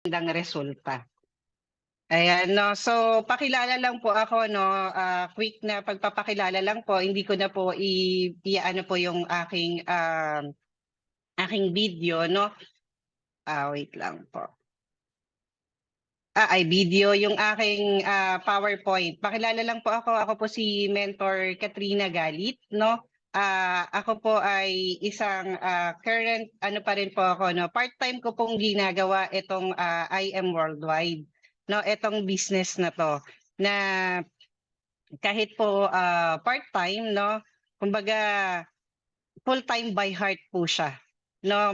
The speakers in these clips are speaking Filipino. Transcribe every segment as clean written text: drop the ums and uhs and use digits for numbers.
magandang resulta. Ayan, no. So, pakilala lang po ako, no. Quick na pagpapakilala lang po. Hindi ko na po i-ano po yung aking video, no. Wait lang po. Ay video yung aking PowerPoint. Pakilala lang po ako. Ako po si Mentor Katrina Galit, no. Ako po ay isang current ano pa rin po ako, no. Part-time ko pong ginagawa itong I Am Worldwide, no. Itong business na to na kahit po part-time, no. Kumbaga full-time by heart po siya. No,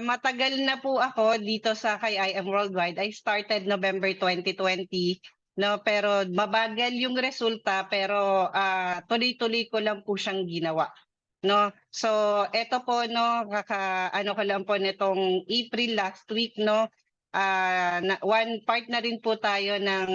matagal na po ako dito sa kay I Am Worldwide. I started November 2020, no, pero mabagal yung resulta pero tuloy-tuloy ko lang po siyang ginawa. No, so eto po, no, ano ko lang po nitong April last week, no, one part na rin po tayo ng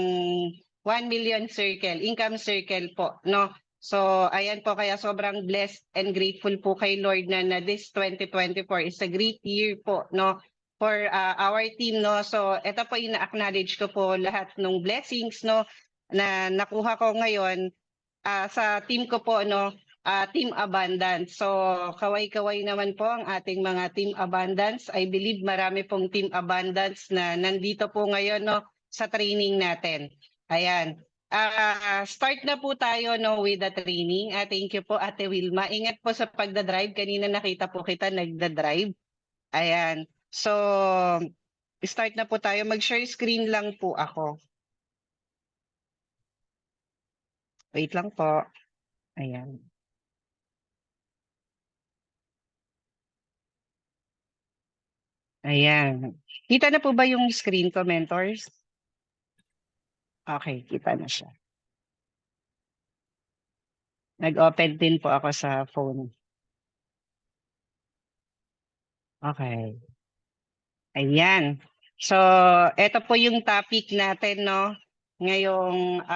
1 million circle, income circle po, no. So, ayan po, kaya sobrang blessed and grateful po kay Lord na this 2024 is a great year po, no, for our team, no. So, ito po ina-acknowledge ko po lahat ng blessings, no, na nakuha ko ngayon sa team ko po, no, Team Abundance. So, kaway-kaway naman po ang ating mga Team Abundance. I believe marami pong Team Abundance na nandito po ngayon, no, sa training natin. Ayan. Start na po tayo, no, with the training. Thank you po, Ate Wilma. Ingat po sa pagdadrive. Kanina nakita po kita nagdadrive. Ayan. So, start na po tayo. Mag-share screen lang po ako. Wait lang po. Ayan. Ayan. Kita na po ba yung screen ko, mentors? Okay, kita na siya. Nag-open din po ako sa phone. Okay. Ayan. So, ito po yung topic natin, no? Ngayong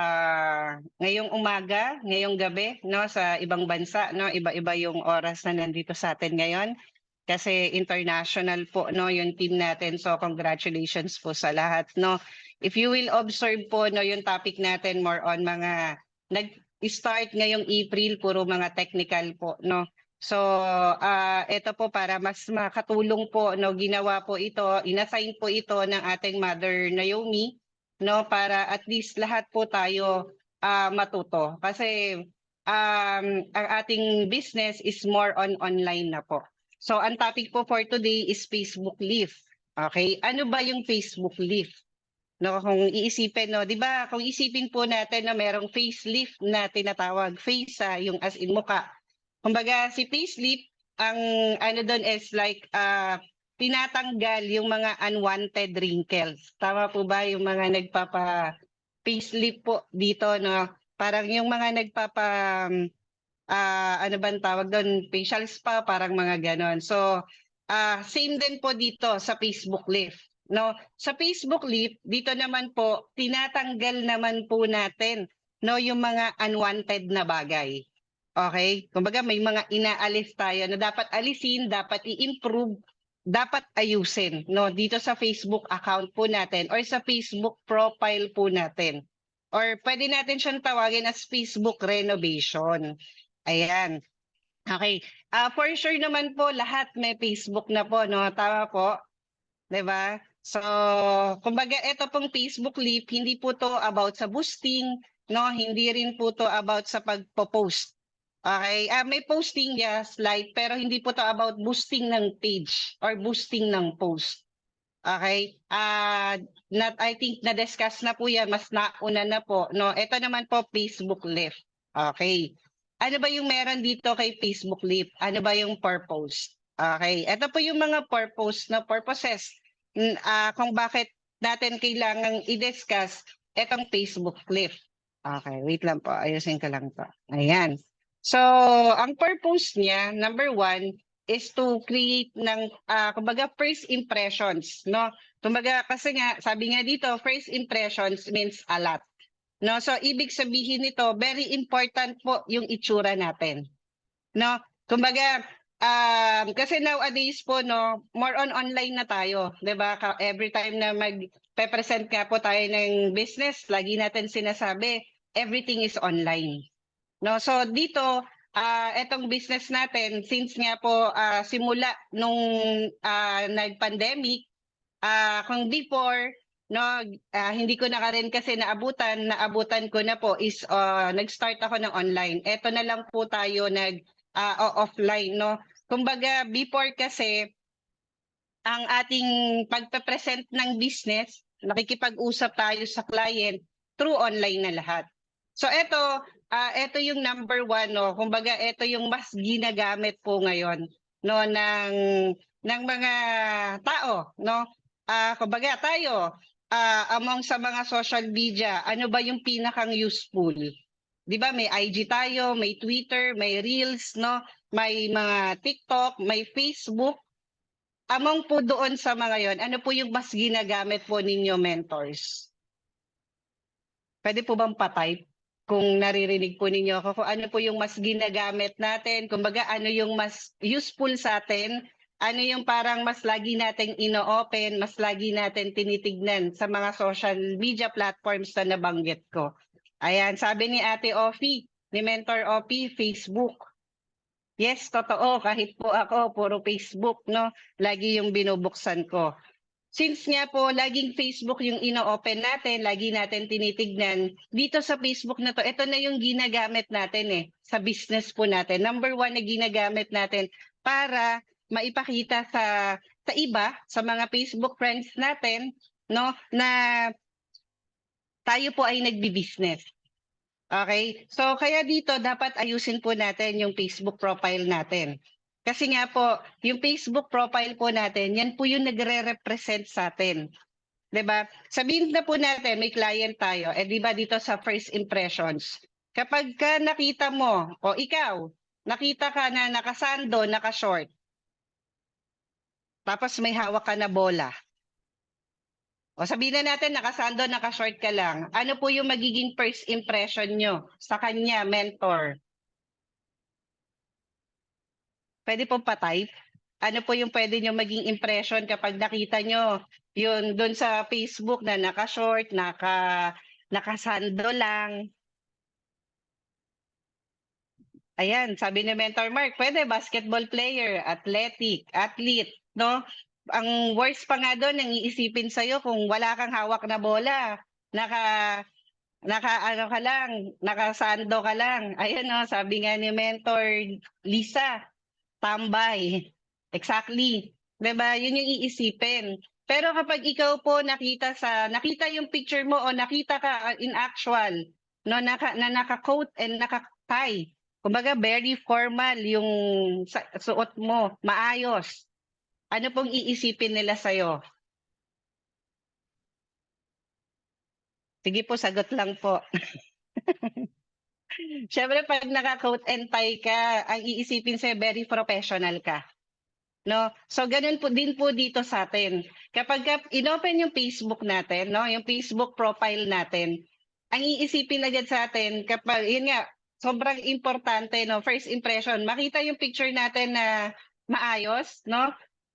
umaga, ngayong gabi, no, sa ibang bansa, no, iba-iba yung oras na nandito sa atin ngayon kasi international po, no, yung team natin. So, congratulations po sa lahat, no. If you will observe po, no, yung topic natin more on mga nag-start ngayong April, puro mga technical po, no. So, ito po para mas makatulong po, no, ginawa po ito, inassign po ito ng ating Mother Naomi, no, para at least lahat po tayo matuto. Kasi ang ating business is more on online na po. So, ang topic po for today is Facebook Live. Okay? Ano ba yung Facebook Live? No, kung iisipin, no, 'di ba? Kung isipin po natin na merong facelift na tinatawag, face yung as in mukha. Kumbaga si facelift, ang ano doon is like tinatanggal yung mga unwanted wrinkles. Tama po ba yung mga nagpapa facelift po dito, no? Parang yung mga nagpapa ano bang tawag doon, facial spa, parang mga ganon. So same din po dito sa Facebook Live. No, sa Facebook Live, dito naman po tinatanggal naman po natin, no, yung mga unwanted na bagay. Okay? Kumbaga may mga inaalis tayo na dapat alisin, dapat i-improve, dapat ayusin, no, dito sa Facebook account po natin or sa Facebook profile po natin. Or pwede natin siyang tawagin as Facebook renovation. Ayan. Okay. For sure naman po lahat may Facebook na po, no? Tama po. 'Di ba? So, kumbaga ito pong Facebook Live, hindi po to about sa boosting, no? Hindi rin po to about sa pagpo-post. Okay? May posting, yes, like, pero hindi po to about boosting ng page or boosting ng post. Okay? I think na-discuss na po yan, mas nauna na po, no? Ito naman po Facebook Live. Okay. Ano ba yung meron dito kay Facebook Live? Ano ba yung purpose? Okay. Ito po yung mga purpose na purposes kung bakit natin kailangang i-discuss itong Facebook Live. Okay, wait lang po. Ayusin ko lang to. Ayan. So, ang purpose niya, number one, is to create ng, kumbaga, first impressions, no? Kumbaga, kasi nga, sabi nga dito, first impressions means a lot. No, so ibig sabihin nito, very important po yung itsura natin. No? Kumbaga, Kasi nowadays po, no, more on online na tayo, 'di ba? Every time na magpe-present nga po tayo ng business, lagi natin sinasabi, everything is online. No, so dito, etong business natin, since nga po simula nung nag-pandemic, kung before, no, hindi ko na rin kasi naabutan ko na po is nag-start ako ng online. Ito na lang po tayo offline, no. Kumbaga before kasi ang ating pagpe-present ng business, nakikipag-usap tayo sa client through online na lahat. So ito yung number one, no. Kumbaga ito yung mas ginagamit po ngayon, no, ng mga tao, no. Kumbaga tayo, among sa mga social media, ano ba yung pinakang useful? 'Di ba may IG tayo, may Twitter, may Reels, no, may mga TikTok, may Facebook. Among po doon sa mga yon, ano po yung mas ginagamit po ninyo, mentors? Pwede po bang pa-type kung naririnig po ninyo ako, kung ano po yung mas ginagamit natin, kumbaga ano yung mas useful sa atin, ano yung parang mas lagi nating ino-open, mas lagi natin tinitignan sa mga social media platforms na nabanggit ko. Ayan, sabi ni Ate Offie, ni Mentor Offie, Facebook. Yes, totoo. Kahit po ako, puro Facebook, no? Lagi yung binubuksan ko. Since nga po, laging Facebook yung ino-open natin, lagi natin tinitignan, dito sa Facebook na to, ito na yung ginagamit natin sa business po natin. Number one na ginagamit natin para maipakita sa iba, sa mga Facebook friends natin, no, na tayo po ay nagbi-business. Okay? So kaya dito dapat ayusin po natin yung Facebook profile natin. Kasi nga po, yung Facebook profile po natin, yan po yung nagre-represent sa atin. 'Di ba? Sabihin na po natin may client tayo, 'di ba dito sa first impressions. Kapag ka nakita mo o ikaw, nakita ka na nakasando, naka-short, tapos may hawak ka na bola. O sabihin na natin nakasando, naka-short ka lang. Ano po yung magiging first impression nyo sa kanya, mentor? Pwede pong pa-type? Ano po yung pwede nyo maging impression kapag nakita nyo yun doon sa Facebook na naka-short, nakasando lang? Ayan, sabi ni Mentor Mark, pwede basketball player, athlete, no? Ang worst pa nga doon, ang iisipin sa'yo kung wala kang hawak na bola, naka ano ka lang, nakasando ka lang. Ayan no, sabi nga ni Mentor Lisa, tambay. Exactly. 'Di ba? Yun yung iisipin. Pero kapag ikaw po nakita yung picture mo o nakita ka in actual, no, naka-coat and naka-tie. Kumbaga very formal yung suot mo, maayos. Ano pong iisipin nila sa'yo? Sige po, sagot lang po. Siyempre pag naka-coat and tie ka, ang iisipin sa'yo very professional ka. No? So ganun po din po dito sa atin. Kapag inopen yung Facebook natin, no, yung Facebook profile natin, ang iisipin agad sa atin kapag yun nga, sobrang importante, no, first impression, makita yung picture natin na maayos, no,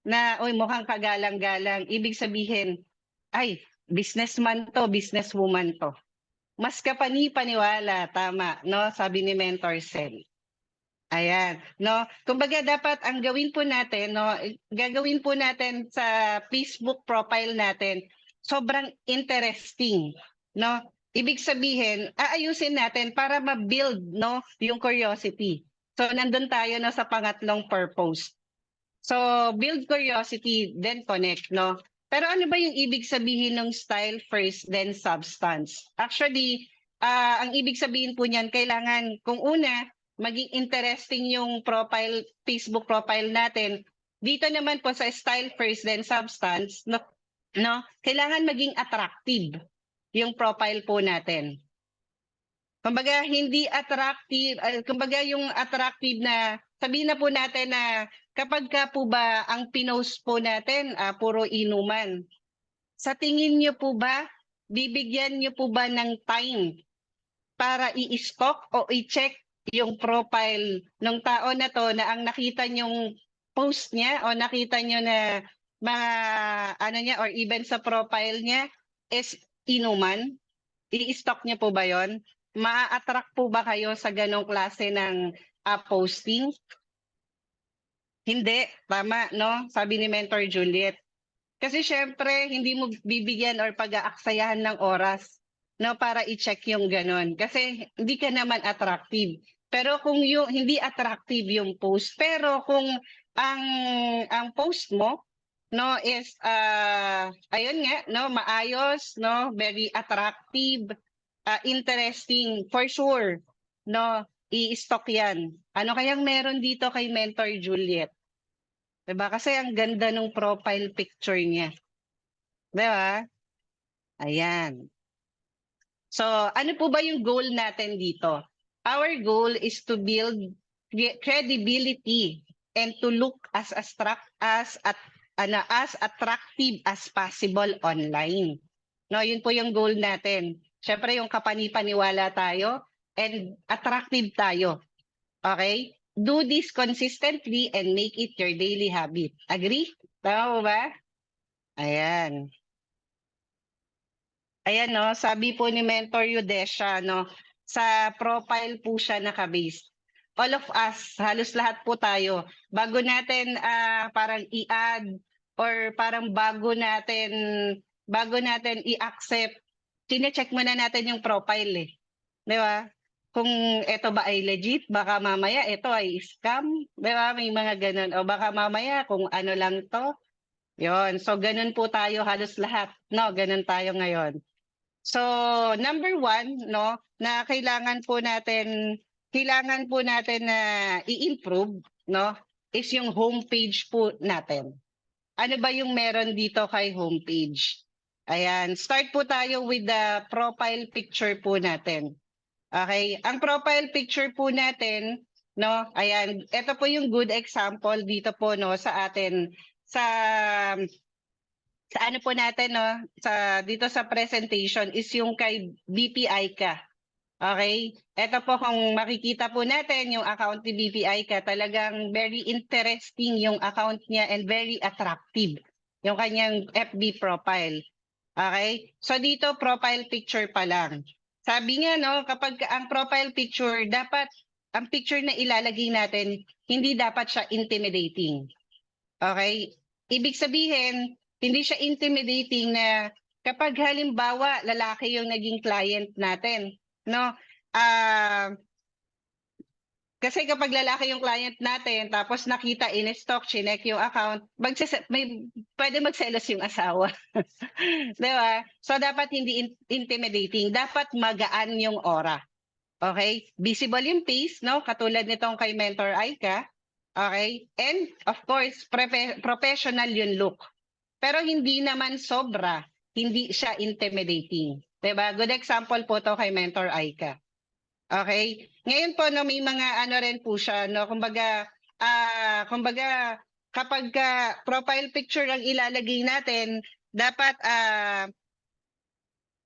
na uy mukhang kagalang-galang, ibig sabihin, ay businessman to, businesswoman to. Mas kapani-paniwala, tama, no, sabi ni Mentor Sel. Ayan, no? Kumbaga dapat ang gawin po natin, no, gagawin po natin sa Facebook profile natin, sobrang interesting, no? Ibig sabihin, aayusin natin para ma-build, no, yung curiosity. So nandun tayo no sa pangatlong purpose. So build curiosity, then connect, no? Pero ano ba yung ibig sabihin ng style first, then substance? Actually, ang ibig sabihin po niyan, kailangan kung una, maging interesting yung Facebook profile natin. Dito naman po sa style first then substance, no, kailangan maging attractive yung profile po natin. Kumbaga hindi attractive, kumbaga yung attractive na sabihin na po natin na kapag ka po ba ang pinost po natin puro inuman. Sa tingin niyo po ba bibigyan niyo po ba ng time para i-stock o i-check yung profile ng tao na to na ang nakita nyong post niya o nakita nyo na mga ano niya or even sa profile niya is inuman, i-stock niyo po ba yon? Ma-attract po ba kayo sa ganong klase ng posting? Hindi, tama, no? Sabi ni Mentor Juliet. Kasi syempre, hindi mo bibigyan or pag-aaksayahan ng oras, no, para i-check yung ganon. Kasi hindi ka naman attractive. Pero kung yung hindi attractive yung post, pero kung ang post mo no is ayun nga no maayos no very attractive interesting for sure no i-stock yan. Ano kayang meron dito kay Mentor Juliet? 'Di ba? Kasi ang ganda ng profile picture niya. 'Di ba? Ayan. So, ano po ba yung goal natin dito? Our goal is to build credibility and to look as attractive as possible online. No, yun po yung goal natin. Syempre yung kapani-paniwala tayo and attractive tayo. Okay? Do this consistently and make it your daily habit. Agree? Tama ba? Ayan. Ayan no, sabi po ni Mentor Yudesha no, sa profile po siya naka-base. All of us, halos lahat po tayo, bago natin parang i-add or parang bago natin i-accept, tine-check muna natin yung profile eh. 'Di ba? Kung ito ba ay legit, baka mamaya ito ay scam, 'di ba? May mga ganun. O baka mamaya kung ano lang 'to. 'Yon. So ganun po tayo halos lahat, no? Ganun tayo ngayon. So, number one, no, na kailangan po natin na i-improve, no, is yung homepage po natin. Ano ba yung meron dito kay homepage? Ayan, start po tayo with the profile picture po natin. Okay, ang profile picture po natin, no, ayan, ito po yung good example dito po, no, sa atin, sa ano po natin no sa dito sa presentation is yung kay BPI ka. Okay? Ito po kung makikita po natin yung account ni BPI ka, talagang very interesting yung account niya and very attractive yung kanyang FB profile. Okay? So dito profile picture pa lang. Sabi nga no, kapag ang profile picture dapat ang picture na ilalagay natin hindi dapat siya intimidating. Okay? Ibig sabihin, hindi siya intimidating na kapag halimbawa lalaki yung naging client natin, no? Kasi kapag lalaki yung client natin tapos nakita in stock, chinek yung account, pwede magselos yung asawa. 'Di ba? So dapat hindi intimidating, dapat magaan yung aura. Okay? Visible yung face, no? Katulad nitong kay Mentor Aika. Okay? And of course, professional yung look. Pero hindi naman sobra, hindi siya intimidating. 'Di ba? Good example po to kay Mentor Aika. Okay? Ngayon po no may mga ano rin po siya no, kumbaga kapag profile picture ang ilalagay natin, dapat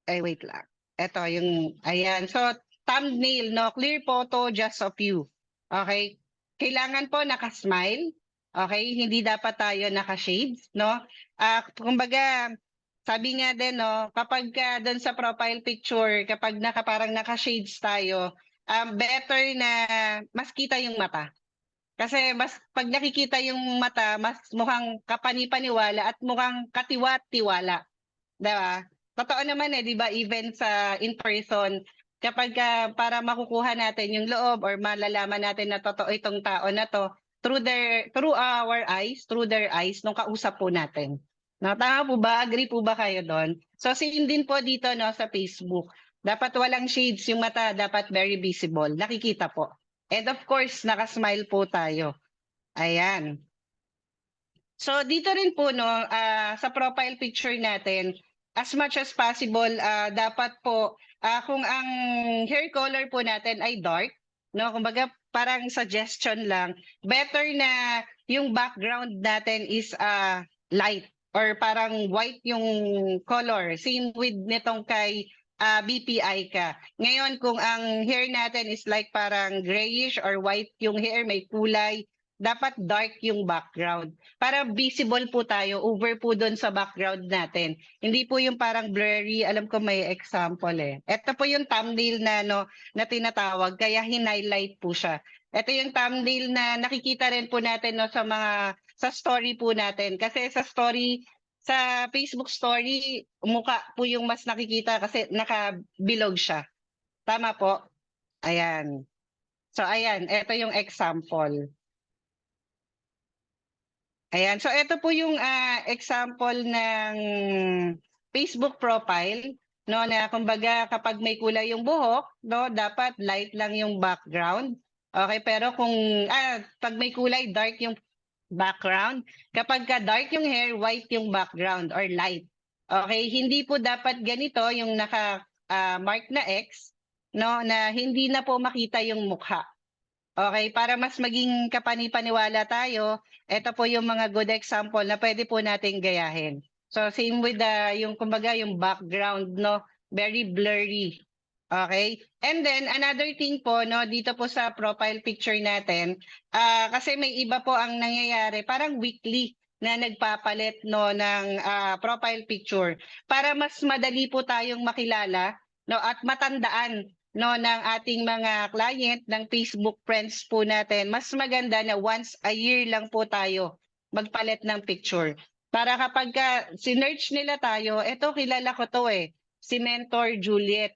wait lang. Ito yung ayan. So thumbnail no, clear photo just of you. Okay? Kailangan po naka-smile. Okay? Hindi dapat tayo naka-shades, no? Kumbaga sabi nga din no, kapag doon sa profile picture, kapag parang naka-shades tayo, better na mas kita yung mata. Kasi mas pag nakikita yung mata, mas mukhang kapani-paniwala at mukhang katiwa-tiwala. 'Di ba? Totoo naman 'di ba even sa in person kapag para makukuha natin yung loob or malalaman natin na totoo itong tao na to through their eyes nung kausap po natin. No, tama po ba? Agree po ba kayo doon? So same din po dito no sa Facebook. Dapat walang shades yung mata, dapat very visible. Nakikita po. And of course, naka-smile po tayo. Ayan. So dito rin po no sa profile picture natin, as much as possible dapat po kung ang hair color po natin ay dark, no, kumbaga parang suggestion lang, better na yung background natin is light or parang white yung color. Same with nitong kay BPI ka. Ngayon, kung ang hair natin is like parang grayish or white yung hair, may kulay, dapat dark yung background. Para visible po tayo, over po doon sa background natin. Hindi po yung parang blurry, alam ko may example eh. Ito po yung thumbnail na, no, na tinatawag, kaya hin-highlight po siya. Ito yung thumbnail na nakikita rin po natin no, sa story po natin. Kasi sa story, sa Facebook story, mukha po yung mas nakikita kasi nakabilog siya. Tama po? Ayan. So ayan, ito yung example. Ayan, so ito po yung example ng Facebook profile, no, na kumbaga kapag may kulay yung buhok, no, dapat light lang yung background. Okay, pero kung pag may kulay dark yung background, kapag ka dark yung hair, white yung background or light. Okay, hindi po dapat ganito yung naka mark na X, no, na hindi na po makita yung mukha. Okay, para mas maging kapani-paniwala tayo, ito po yung mga good example na pwede po nating gayahin. So same with yung kumbaga yung background, no, very blurry. Okay? And then another thing po, no, dito po sa profile picture natin, kasi may iba po ang nangyayari, parang weekly na nagpapalit no ng profile picture para mas madali po tayong makilala no at matandaan no ng ating mga client ng Facebook friends po natin. Mas maganda na once a year lang po tayo magpalit ng picture. Para kapag sinearch nila tayo, eto kilala ko to si Mentor Juliet.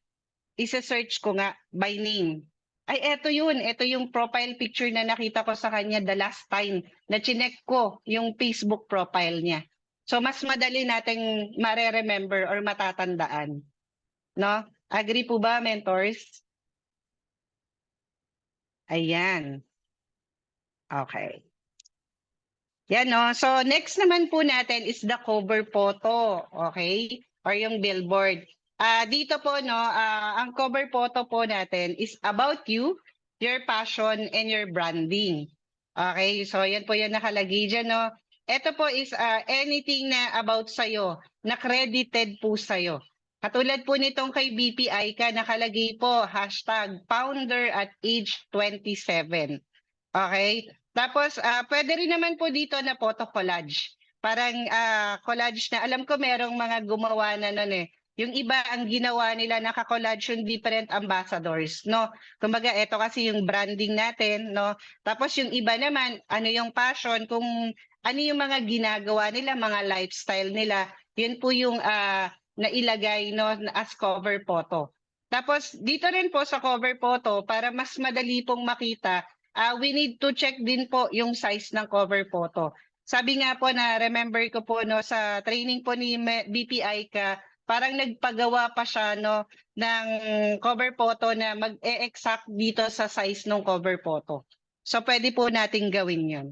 Isa-search ko nga by name. Ay, eto yun. Eto yung profile picture na nakita ko sa kanya the last time na chinek ko yung Facebook profile niya. So, mas madali nating mare-remember or matatandaan. No? Agree po ba, mentors? Ayan. Okay. Yan, no? So, next naman po natin is the cover photo. Okay? Or yung billboard. Dito po, no, ang cover photo po natin is about you, your passion, and your branding. Okay? So, yan po yung nakalagay dyan, no? Ito po is anything na about sa'yo, na credited po sa'yo. Katulad po nitong kay BPI ka, nakalagay po, #founder at age 27. Okay? Tapos, pwede rin naman po dito na photo collage. Parang collage na, alam ko merong mga gumawa na nun Yung iba, ang ginawa nila, naka-collage yung different ambassadors, no? Kumbaga, ito kasi yung branding natin, no? Tapos yung iba naman, ano yung passion, kung ano yung mga ginagawa nila, mga lifestyle nila, yun po yung nailagay, no, as cover photo. Tapos, dito rin po sa cover photo, para mas madali pong makita, we need to check din po yung size ng cover photo. Sabi nga po na remember ko po no sa training po ni BPI ka, parang nagpagawa pa siya no ng cover photo na mag-e-exact dito sa size ng cover photo. So pwede po nating gawin 'yon.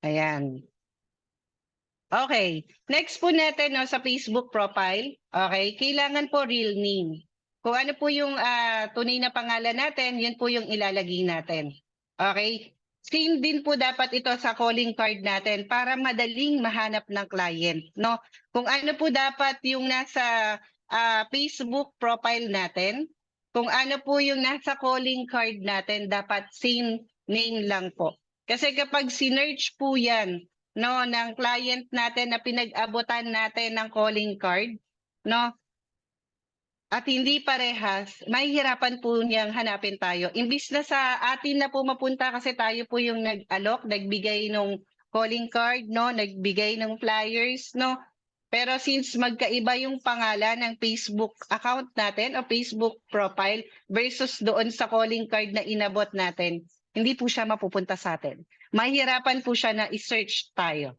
Ayan. Okay, next po natin no sa Facebook profile. Okay, kailangan po real name. Kung ano po yung tunay na pangalan natin, yun po yung ilalagay natin. Okay? Same din po dapat ito sa calling card natin para madaling mahanap ng client, no? Kung ano po dapat yung nasa Facebook profile natin, kung ano po yung nasa calling card natin, dapat same name lang po. Kasi kapag sinearch po yan, no, ng client natin na pinag-abutan natin ng calling card, no, at hindi parehas, mahihirapan po niyang hanapin tayo. Imbis na sa atin na po mapunta kasi tayo po yung nag-alok, nagbigay ng calling card, no, nagbigay ng flyers, no. Pero since magkaiba yung pangalan ng Facebook account natin o Facebook profile versus doon sa calling card na inabot natin, hindi po siya mapupunta sa atin. Mahihirapan po siya na i-search tayo.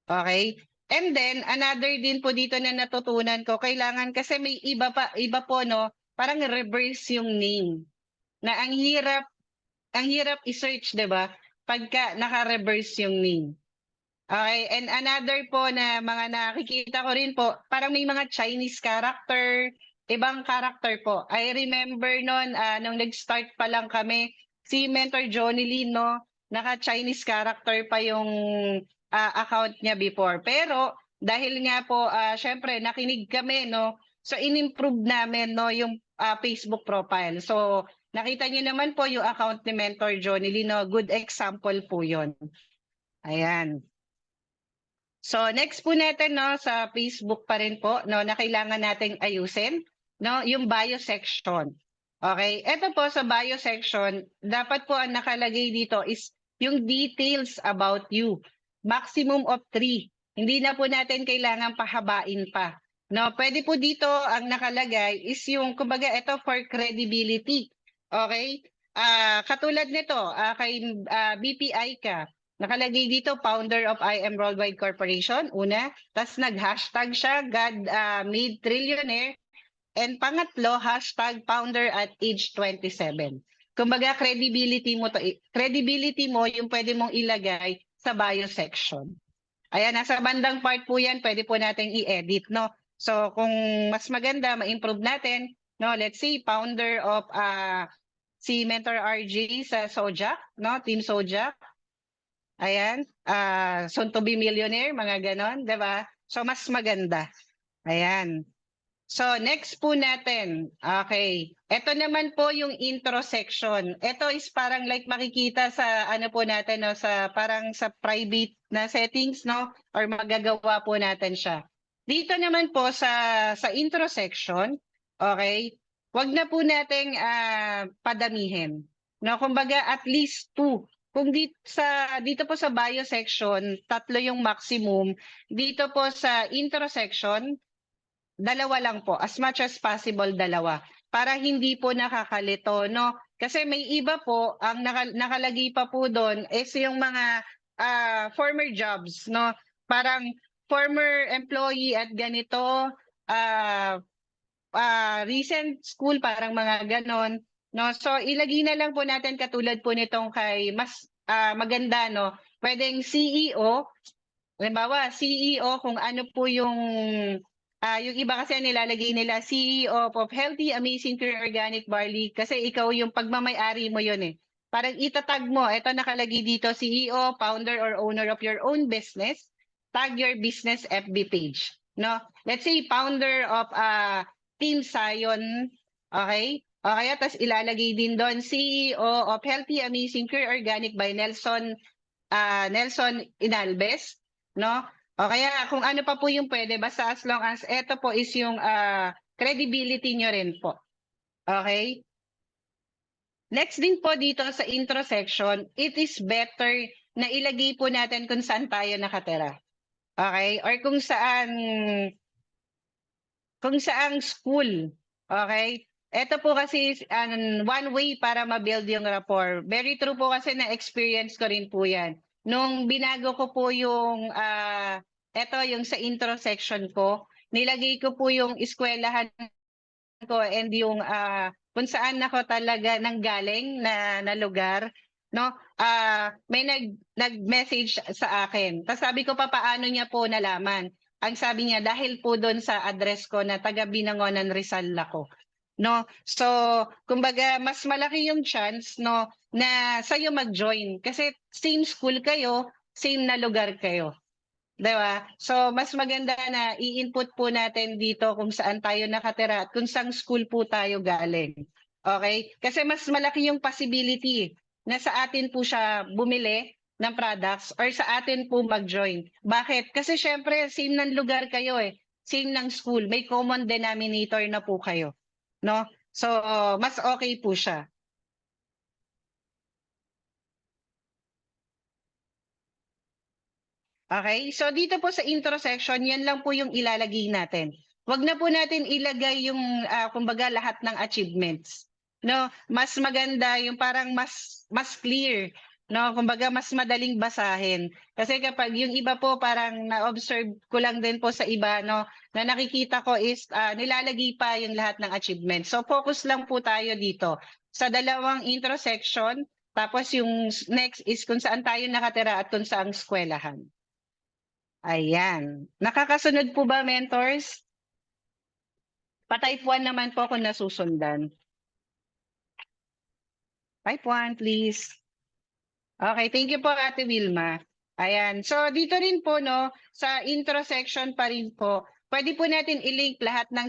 Okay? And then another din po dito na natutunan ko, kailangan kasi may iba po no, parang reverse yung name. Na ang hirap i-search, 'di ba? Pagka naka-reverse yung name. Okay, and another po na mga nakikita ko rin po, parang may mga Chinese character, ibang character po. I remember noon nung nag-start pa lang kami, si Mentor Johnny Lee, no, naka-Chinese character pa yung account niya before. Pero dahil nga po syempre nakinig kami no So in-improve namin no yung Facebook profile. So nakita niyo naman po yung account ni Mentor Johnny no, good example po 'yon. Ayan. So next po natin no sa Facebook pa rin po no na kailangan nating ayusin no yung bio section. Okay? Ito po sa bio section, dapat po ang nakalagay dito is yung details about you. Maximum of 3. Hindi na po natin kailangan pahabain pa. No, pwede po dito ang nakalagay is yung kumbaga ito for credibility. Okay? Katulad nito, kay BPI ka, nakalagay dito, founder of IM Worldwide Corporation, una. Tapos nag-hashtag siya, God made trillionaire. And pangatlo, hashtag founder at age 27. Kumbaga, credibility mo yung pwede mong ilagay sa bio section. Ayan, nasa bandang part po yan, pwede po natin i-edit, no? So, kung mas maganda, ma-improve natin, no? Let's say, founder of si Mentor RJ sa Sojak, no? Team Sojak. Ayan, soon to be millionaire, mga ganon, di ba? So, mas maganda. Ayan. So, next po natin. Okay. Ito naman po yung intro section. Ito is parang like makikita sa ano po natin, no? Sa parang sa private na settings, no? Or magagawa po natin siya. Dito naman po sa intro section, okay? Wag na po nating padamihin. No, kumbaga at least 2. Kung dito po sa bio section, 3 yung maximum. Dito po sa intro section, 2 lang po. As much as possible, 2. Para hindi po nakakalito, no? Kasi may iba po, ang nakalagay pa po doon is yung mga former jobs, no? Parang former employee at ganito, recent school, parang mga ganon. No? So ilagay na lang po natin katulad po nitong kay mas maganda, no? Pwedeng CEO, halimbawa CEO kung ano po yung iba kasi nilalagay nila CEO of Healthy Amazing Pure Organic Barley kasi ikaw yung pagmamay-ari mo yun eh. Parang itatag mo, ito nakalagay dito, CEO, founder or owner of your own business, tag your business FB page. No? Let's say founder of Team Sion, okay? Okay, tapos ilalagay din doon CEO of Healthy Amazing Pure Organic by Nelson Inalbes, no? O kaya kung ano pa po yung pwede, basta as long as ito po is yung credibility nyo rin po. Okay? Next din po dito sa intro section, it is better na ilagay po natin kung saan tayo nakatira. Okay? Or kung saang school. Okay? Ito po kasi one way para ma-build yung rapport. Very true po kasi na-experience ko rin po yan. Nung binago ko po yung yung sa intro section ko, nilagay ko po yung eskwelahan ko and yung kung saan ako talaga nanggaling na lugar, no? May nag-message sa akin. Tapos sabi ko pa paano niya po nalaman. Ang sabi niya dahil po doon sa address ko na taga Binangonan Rizal ako. No? So, kumbaga mas malaki yung chance no na sa'yo mag-join kasi same school kayo, same na lugar kayo. Diba? So, mas maganda na i-input po natin dito kung saan tayo nakatira at kung saan school po tayo galing. Okay? Kasi mas malaki yung possibility na sa atin po siya bumili ng products or sa atin po mag-join. Bakit? Kasi syempre, same ng lugar kayo eh. Same ng school. May common denominator na po kayo. No? So, mas okay po siya. Okay? So, dito po sa intro section, yan lang po yung ilalagay natin. Wag na po natin ilagay yung, kumbaga, lahat ng achievements. No? Mas maganda yung parang mas clear. No? Kumbaga, mas madaling basahin. Kasi kapag yung iba po, parang na-observe ko lang din po sa iba, no? Na nakikita ko is nilalagay pa yung lahat ng achievements. So, focus lang po tayo dito. Sa dalawang intro section, tapos yung next is kung saan tayo nakatira at kung saan eskwelahan. Ayan. Nakakasunod po ba, mentors? Pa-type 1 naman po kung nasusundan. Type 1, please. Okay, thank you po, Ate Wilma. Ayan. So, dito rin po, no, sa intro section pa rin po, pwede po natin i-link lahat ng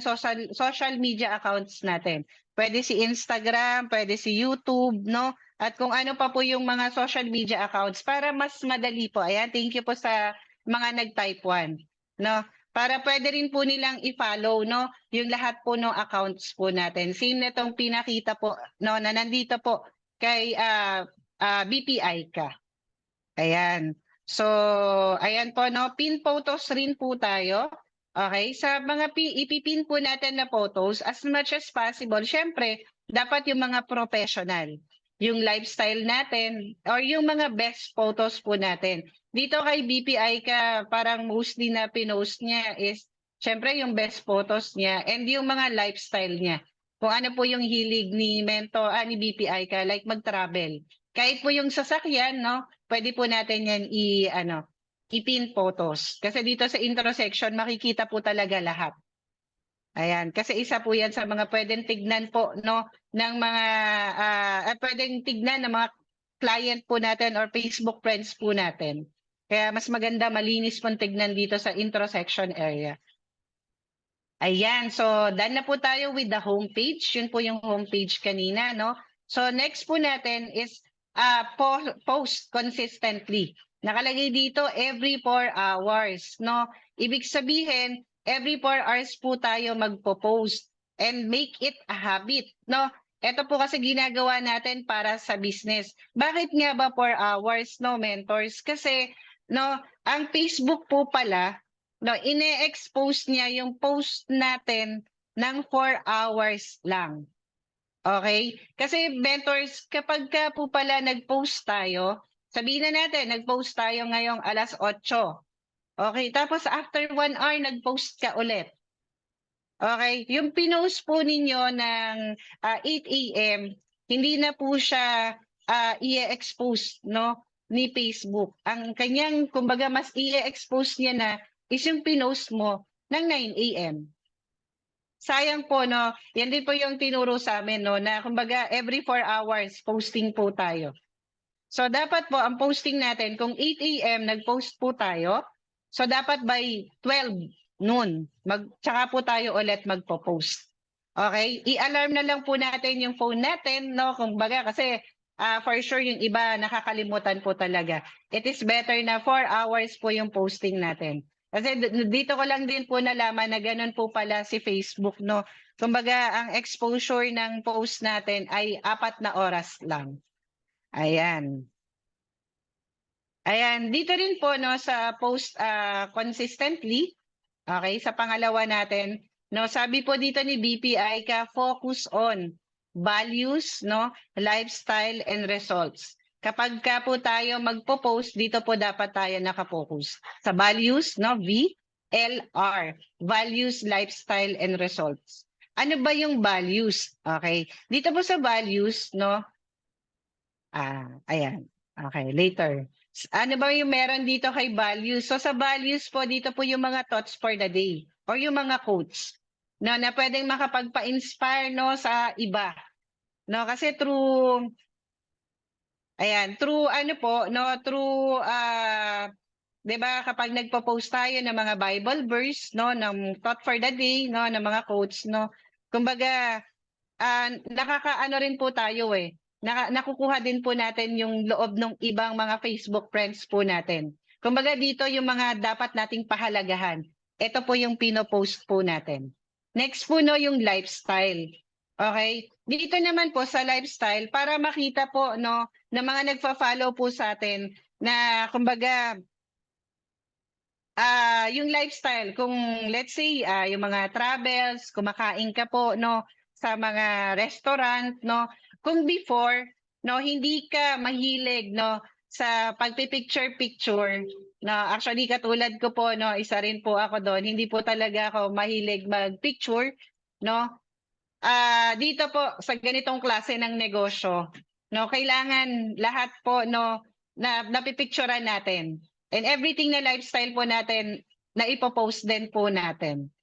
social media accounts natin. Pwede si Instagram, pwede si YouTube, no? At kung ano pa po yung mga social media accounts para mas madali po. Ayan, thank you po sa mga nag-type 1, no? Para pwede rin po nilang i-follow, no, yung lahat po ng accounts po natin. Same na itong pinakita po, no, na nandito po kay BPI ka. Ayan. So, ayan po, no, pin photos rin po tayo. Okay, sa mga ipipin po natin na photos, as much as possible, syempre, dapat yung mga professional, yung lifestyle natin, or yung mga best photos po natin. Dito kay BPI ka, parang mostly na pinost niya is, syempre, yung best photos niya and yung mga lifestyle niya. Kung ano po yung hilig ni ni BPI ka, like mag-travel. Kahit po yung sasakyan, no, pwede po natin yan i-pin photos. Kasi dito sa intersection, makikita po talaga lahat. Ayan, kasi isa po yan sa mga pwedeng tignan po, no, ng mga, pwedeng tignan ng mga client po natin or Facebook friends po natin. Kaya mas maganda, malinis pong tignan dito sa intersection area. Ayan, so done na po tayo with the homepage. Yun po yung homepage kanina, no? So next po natin is post consistently. Nakalagay dito every 4 hours, no? Ibig sabihin, every 4 hours po tayo magpo-post and make it a habit, no? Ito po kasi ginagawa natin para sa business. Bakit nga ba 4 hours, no, mentors? Kasi, no, ang Facebook po pala, no, ine-expose niya yung post natin ng 4 hours lang. Okay? Kasi mentors, kapag ka po pala nag-post tayo, sabihin na natin, nag-post tayo ngayong 8:00. Okay? Tapos after 1 hour, nag-post ka ulit. Okay? Yung pinost po ninyo ng 8 a.m., hindi na po siya i-expose, no, ni Facebook. Ang kanyang, kumbaga, mas i-expose niya na is yung pinost mo ng 9 a.m. Sayang po, no? Yan din po yung tinuro sa amin, no? Na kumbaga every 4 hours posting po tayo. So dapat po ang posting natin, kung 8 a.m. nag-post po tayo, so dapat by 12 noon, tsaka po tayo ulit magpo-post. Okay? I-alarm na lang po natin yung phone natin, no? Kumbaga kasi for sure yung iba nakakalimutan po talaga. It is better na 4 hours po yung posting natin. Kasi dito ko lang din po nalaman na ganun po pala si Facebook, no? Kumbaga ang exposure ng post natin ay 4 na oras lang. Ayan. Ayan, dito rin po, no, sa post consistently, okay, sa pangalawa natin, no, sabi po dito ni BPI ka, focus on values, no, lifestyle and results. Kapag ka po tayo magpo-post, dito po dapat tayo nakapokus sa values, no, VLR, values, lifestyle and results. Ano ba yung values? Okay, dito po sa values, no, ayan. Okay, later. Ano ba yung meron dito kay values? So sa values po, dito po yung mga thoughts for the day or yung mga quotes, no, na pwedeng makapagpa-inspire, no, sa iba. No, kasi through ano po, no, through 'di ba, kapag nagpo-post tayo ng mga Bible verse, no, ng thought for the day, no, ng mga quotes, no. Kumbaga nakakaano rin po tayo nakukuha din po natin yung loob ng ibang mga Facebook friends po natin. Kumbaga dito yung mga dapat nating pahalagahan. Ito po yung pino-post po natin. Next po, no, yung lifestyle. Okay? Dito naman po sa lifestyle, para makita po, no, na mga nagfa-follow po sa atin na kumbaga yung lifestyle, kung let's say yung mga travels, kumakain ka po, no, sa mga restaurant, no, kung before, no, hindi ka mahilig, no, sa pagpipicture-picture, no, actually katulad ko po, no, isa rin po ako doon, hindi po talaga ako mahilig magpicture, no. Dito po sa ganitong klase ng negosyo, no, kailangan lahat po, no, na napipicturean natin. And everything na lifestyle po natin, na ipopost din po natin.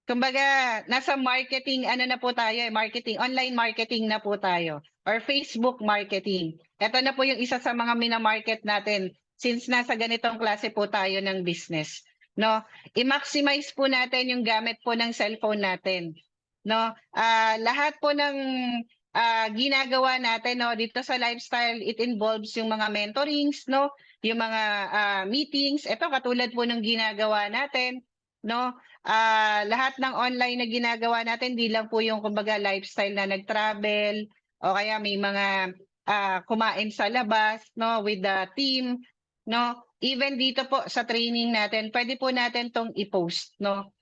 Kumbaga, nasa marketing, ano na po tayo, marketing, online marketing na po tayo, or Facebook marketing. Ito na po yung isa sa mga minamarket natin since nasa ganitong klase po tayo ng business. no? I-maximize po natin yung gamit po ng cellphone natin, no? Lahat po ng ginagawa natin, no, dito sa lifestyle, it involves yung mga mentorings, no? Yung mga meetings, ito katulad po ng ginagawa natin, no? Lahat ng online na ginagawa natin, di lang po yung kumbaga lifestyle na nag-travel o kaya may mga kumain sa labas, no, with the team, no? Even dito po sa training natin, pwede po natin tong i-post, no?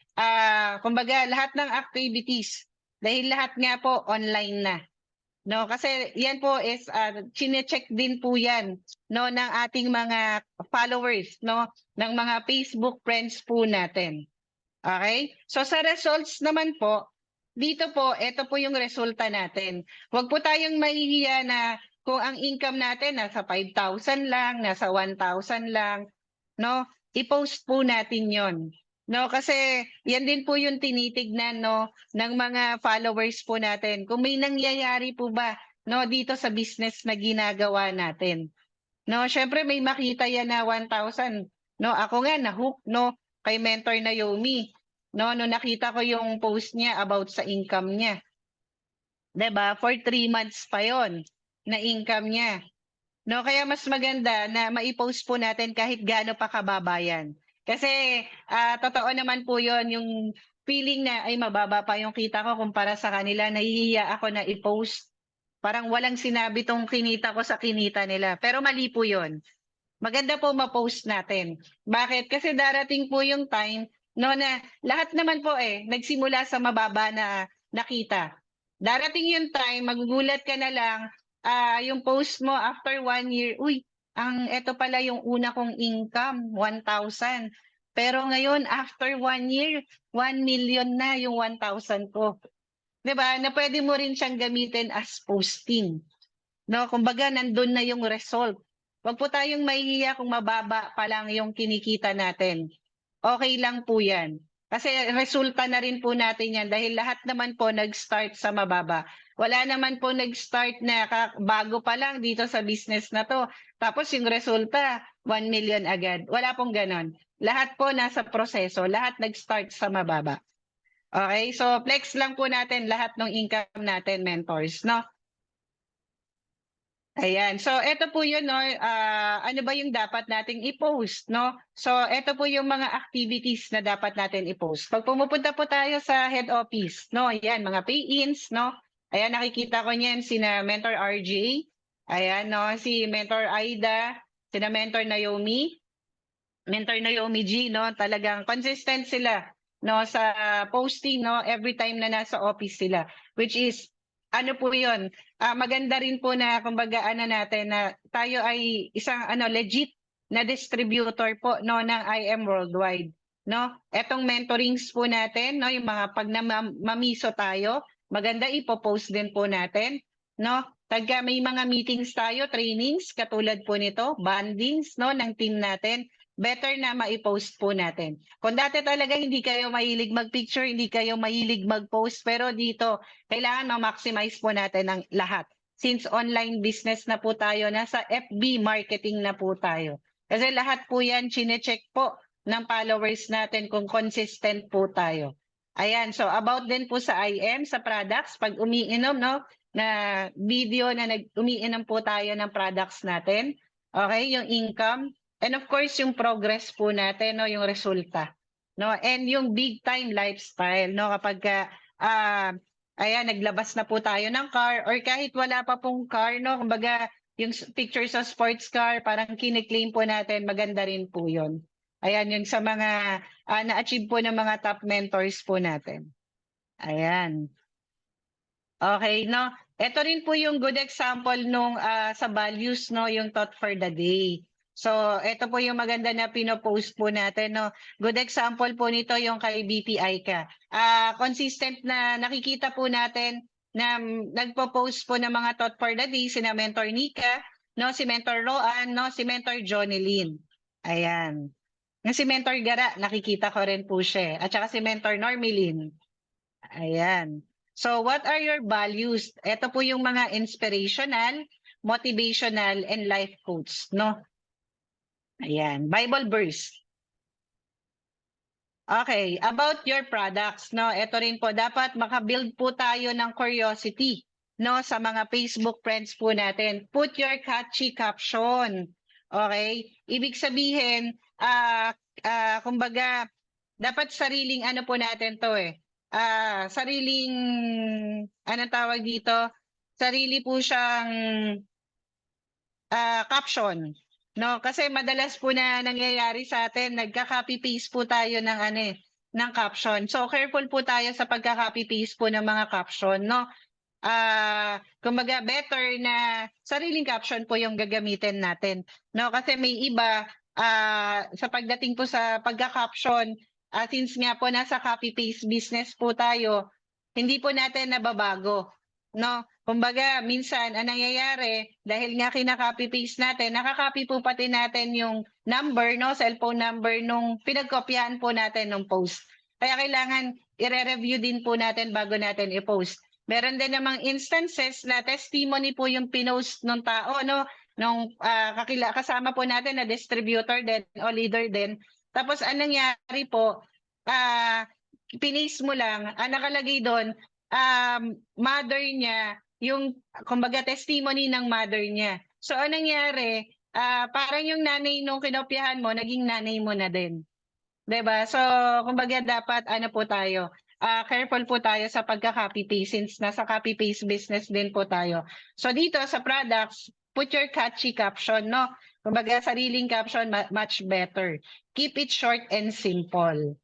Kumbaga lahat ng activities, dahil lahat nga po online na. No, kasi yan po is chine-check din po yan, no, ng ating mga followers, no, ng mga Facebook friends po natin. Okay? So sa results naman po, dito po, ito po yung resulta natin. Huwag po tayong mahihiya na kung ang income natin nasa 5,000 lang, nasa 1,000 lang, no? I-post po natin 'yon. No, kasi yan din po yung tinitignan, no, ng mga followers po natin. Kung may nangyayari po ba, no, dito sa business na ginagawa natin. No, syempre may makita yan na 1,000. No, ako nga na-hook, no, kay Mentor Naomi. No, no nakita ko yung post niya about sa income niya. 'Di ba? For 3 months pa 'yon na income niya. No, kaya mas maganda na mai-post po natin kahit gaano pa kababa yan. Kasi totoo naman po 'yon, yung feeling na ay mababa pa yung kita ko kumpara sa kanila, nahihiya ako na i-post. Parang walang sinabi tong kinita ko sa kinita nila. Pero mali po 'yon. Maganda po ma-post natin. Bakit? Kasi darating po yung time, no, na lahat naman po nagsimula sa mababa na nakita. Darating yung time, magugulat ka na lang, yung post mo after 1 year, uy, eto pala yung una kong income, 1,000. Pero ngayon, after 1 year, 1 million na yung 1,000 ko. 'Di ba? Na pwede mo rin siyang gamitin as posting. No, kumbaga nandun na yung result. Wag po tayong mahihiya kung mababa pa lang yung kinikita natin. Okay lang po 'yan. Kasi resulta na rin po natin 'yan dahil lahat naman po nag-start sa mababa. Wala naman po nag-start na bago pa lang dito sa business na 'to. Tapos yung resulta, 1 million agad. Wala pong gano'n. Lahat po nasa proseso, lahat nag-start sa mababa. Okay? So flex lang po natin lahat ng income natin, mentors, no? Ayan. So ito po 'yun 'no, ano ba yung dapat nating i-post 'no? So ito po yung mga activities na dapat natin i-post. 'Pag pumupunta po tayo sa head office 'no, ayan mga pay-ins 'no. Ayan nakikita ko niyan sina Mentor RJ, ayan 'no, si Mentor Aida, sina Mentor Naomi, Mentor Naomi G 'no, talagang consistent sila 'no sa posting 'no, every time na nasa office sila, which is ano po 'yun, maganda rin po na kumbaga ano natin na tayo ay isang ano legit na distributor po 'no ng IM Worldwide 'no. Etong mentorings po natin 'no, yung mga 'pag mamiso tayo, maganda ipo-post din po natin 'no. Pagka may mga meetings tayo, trainings katulad po nito, bandings 'no ng team natin, better na mai-post po natin. Kung dati talaga hindi kayo mahilig mag-picture, hindi kayo mahilig mag-post, pero dito kailangan ma-maximize po natin ang lahat. Since online business na po tayo, nasa FB marketing na po tayo. Kasi lahat po yan, chine-check po ng followers natin kung consistent po tayo. Ayan, so about din po sa IM, sa products, pag umiinom, no, na video na umiinom po tayo ng products natin, okay, yung income, and of course, yung progress po natin, no, yung resulta. No, and yung big time lifestyle, no, kapag ayan, naglabas na po tayo ng car or kahit wala pa pong car, no, kumbaga yung picture sa sports car, parang kine-claim po natin, maganda rin po yun. Ayan, yung sa mga na-achieve po ng mga top mentors po natin. Ayan. Okay, no? Ito rin po yung good example nung sa values, no, yung thought for the day. So, ito po yung maganda na pino-post po natin, no. Good example po nito yung kay BPI ka. Consistent na nakikita po natin na nagpo-post po ng mga thought for the day sina Mentor Nika, no, si Mentor Roan, no, si Mentor Johnny Lynn. Ayan. Yung si Mentor Gara, nakikita ko rin po siya. At saka si Mentor Normilin. Ayan. So what are your values? Ito po yung mga inspirational, motivational, and life quotes, no? Ayan. Bible verse. Okay, about your products, no? Ito rin po, dapat makabuild po tayo ng curiosity, no? Sa mga Facebook friends po natin. Put your catchy caption. Okay? Ibig sabihin, kumbaga, dapat sariling ano po natin to eh. Sariling, anong tawag dito? Sarili po siyang caption. No, kasi madalas po na nangyayari sa atin, nagka-copy paste po tayo ng ano ng caption. So careful po tayo sa pagka-copy paste po ng mga caption, no? Kumbaga better na sariling caption po yung gagamitin natin. No, kasi may iba sa pagdating po sa pagka-caption, since nga po nasa copy paste business po tayo, hindi po natin nababago. No, kumbaga minsan ang nangyayari dahil nga kina-copy paste natin, nakaka-copy po pati natin yung number, no, cellphone number nung pinagkopyahan po natin ng post. Kaya kailangan i-review din po natin bago natin i-post. Meron din namang instances na testimony po yung pinost ng tao, no, nung kasama po natin na distributor din o leader din. Tapos anong nangyari po, pinis mo lang, nakalagay doon, mother niya, yung kumbaga testimony ng mother niya. So anong nangyari, parang yung nanay nung kinopyahan mo, naging nanay mo na din. 'Di ba? So kumbaga dapat ano po tayo, careful po tayo sa pagka-copy paste since nasa copy paste business din po tayo. So dito sa products, put your catchy caption, no? Kumbaga sariling caption much better. Keep it short and simple.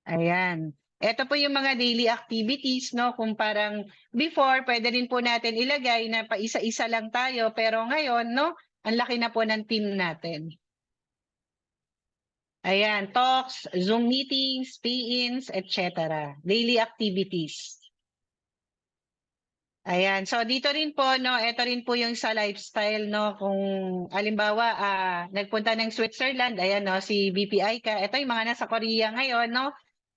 Ayan. Ito po yung mga daily activities, no? Kung parang before, pwede rin po natin ilagay na pa isa-isa lang tayo. Pero ngayon, no? Ang laki na po ng team natin. Ayan, talks, Zoom meetings, P-ins, etc. Daily activities. Ayan, so dito rin po, no, ito rin po yung sa lifestyle, no, kung alimbawa, nagpunta ng Switzerland, ayan, no, si BPI ka, ito yung mga nasa Korea ngayon, no,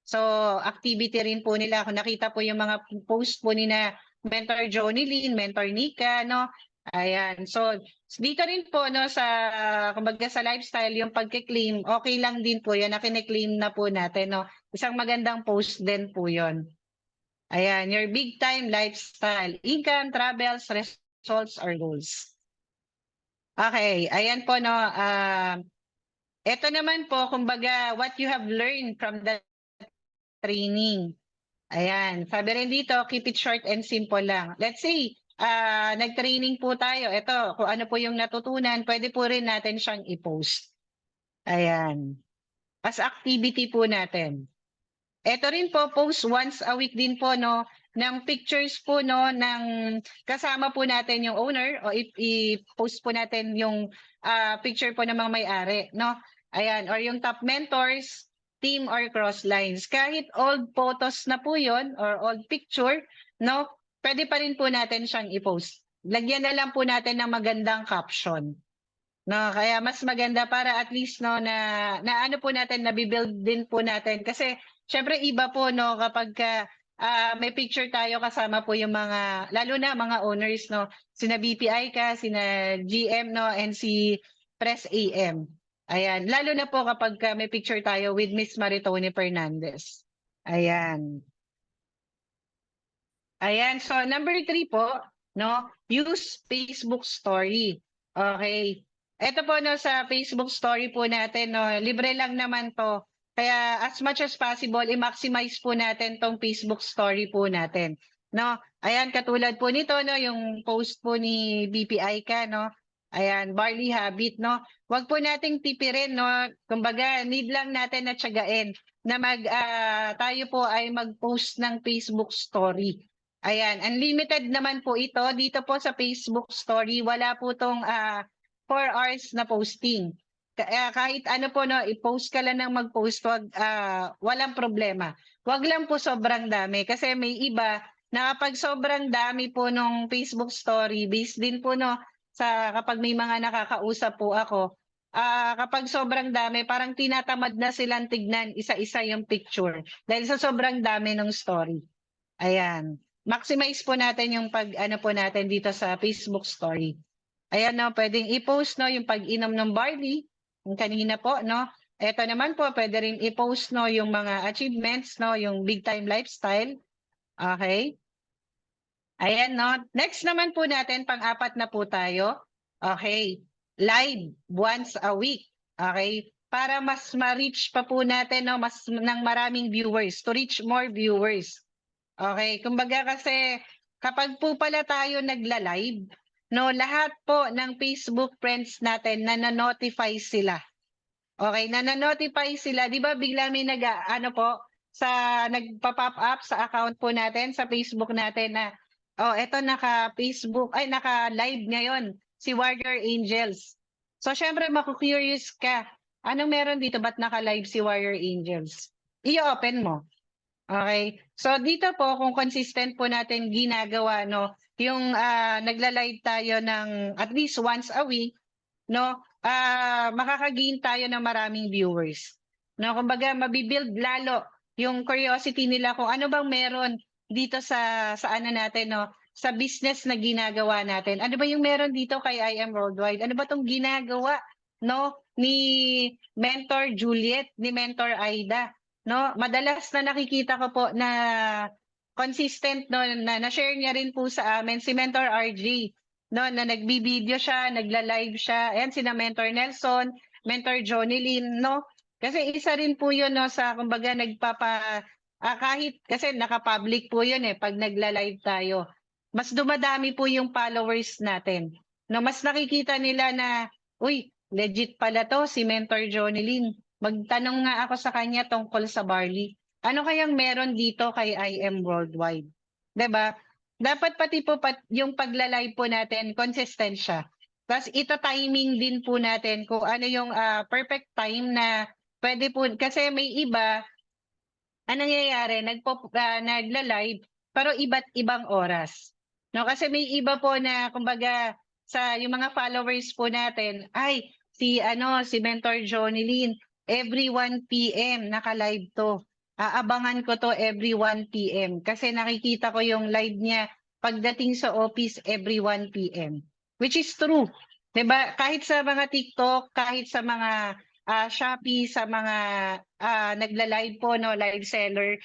so activity rin po nila, kung nakita po yung mga post po ni na Mentor Jonilyn, Mentor Nika, no, ayan, so dito rin po, no, sa, kumbaga sa lifestyle, yung pagkiklaim, okay lang din po yan, na kiniklaim na po natin, no, isang magandang post din po yon. Ayan, your big time lifestyle, income, travels, results, or goals. Okay, ayan po, no. Ito naman po, kumbaga, what you have learned from the training. Ayan, sabi rin dito, keep it short and simple lang. Let's say, nag-training po tayo. Ito, kung ano po yung natutunan, pwede po rin natin siyang i-post. Ayan. As activity po natin. Ito rin po, post once a week din po, no, ng pictures po, no, ng kasama po natin yung owner o i-post po natin yung picture po ng mga may-ari, no. Ayan, or yung top mentors, team or cross lines. Kahit old photos na po yon or old picture, no, pwede pa rin po natin siyang i-post. Lagyan na lang po natin ng magandang caption. No, kaya mas maganda para at least, no, na ano po natin, nabibuild din po natin kasi syempre iba po, no, kapag may picture tayo kasama po yung mga, lalo na mga owners, no, sina BPI ka, sina GM, no, and si Press AM. Ayan, lalo na po kapag may picture tayo with Miss Maritone Fernandez. Ayan. Ayan, so number 3 po, no, use Facebook story. Okay. Ito po, no, sa Facebook story po natin, no, libre lang naman to. Kaya as much as possible, i-maximize po natin tong Facebook story po natin. No, ayan, katulad po nito, no, yung post po ni BPI ka, no. Ayan, barley habit, no. Huwag po nating tipirin, no. Kumbaga, need lang natin na tiyagain na tayo po ay mag-post ng Facebook story. Ayan, unlimited naman po ito. Dito po sa Facebook story, wala po tong 4 hours na posting. Kahit ano po, no, i-post ka lang ng mag-post, walang problema. Wag lang po sobrang dami kasi may iba na kapag sobrang dami po nung Facebook story, based din po, no, sa kapag may mga nakakausap po ako, kapag sobrang dami, parang tinatamad na silang tignan isa-isa yung picture dahil sa sobrang dami ng story. Ayan. Maximize po natin yung ano po natin dito sa Facebook story. Ayan, no, pwedeng i-post, no, yung pag-inom ng barley, yung kanina po, no. Ito naman po, pwede rin i-post no, yung mga achievements, no, yung big time lifestyle. Okay? Ayan, no? Next naman po natin, pang-apat na po tayo. Okay. Live once a week. Okay? Para mas ma-reach pa po natin, no, mas ng maraming viewers, to reach more viewers. Okay? Kumbaga kasi kapag po pala tayo nagla-live, no, lahat po ng Facebook friends natin na-notify sila. Okay, na-notify sila, 'di ba bigla may ano po sa nagpa-pop up sa account po natin sa Facebook natin na oh, eto naka-Facebook ay naka-live ngayon si Warrior Angels. So syempre maku-curious ka. Anong meron dito ba't naka-live si Warrior Angels? I-open mo. Okay. So dito po kung consistent po natin ginagawa no, yung nagla-live tayo ng at least once a week, no, makaka-gain tayo ng maraming viewers. No, kumbaga mabibuild lalo yung curiosity nila kung ano bang meron dito sa ano natin no, sa business na ginagawa natin. Ano ba yung meron dito kay I Am Worldwide? Ano ba tong ginagawa no ni Mentor Juliet, ni Mentor Aida, no? Madalas na nakikita ko po na consistent no na share niya rin po sa amin si Mentor RG no, na nagbibideo siya, nagla-live siya. Ayan, sina Mentor Nelson, Mentor Johnny Lynn, no? Kasi isa rin po yun, no, sa kumbaga kahit, kasi naka-public po yun pag nagla-live tayo. Mas dumadami po yung followers natin. No, mas nakikita nila na, uy, legit pala to, si Mentor Johnny Lynn. Magtanong nga ako sa kanya tungkol sa barley. Ano kayang meron dito kay I Am Worldwide? 'Di ba? Dapat pati po yung pagla-live po natin, consistent siya. Tapos ita-timing din po natin kung ano yung perfect time na pwede po, kasi may iba, anong nangyayari, nagla-live, pero iba't ibang oras. No, kasi may iba po na, kumbaga, sa yung mga followers po natin, ay, si Mentor Johnny Lynn, every 1 p.m. naka-live to. Aabangan ko to every 1 p.m. Kasi nakikita ko yung live niya pagdating sa office every 1 p.m. Which is true. 'Di ba? Kahit sa mga TikTok, kahit sa mga Shopee, sa mga nagla-live po, no, live seller,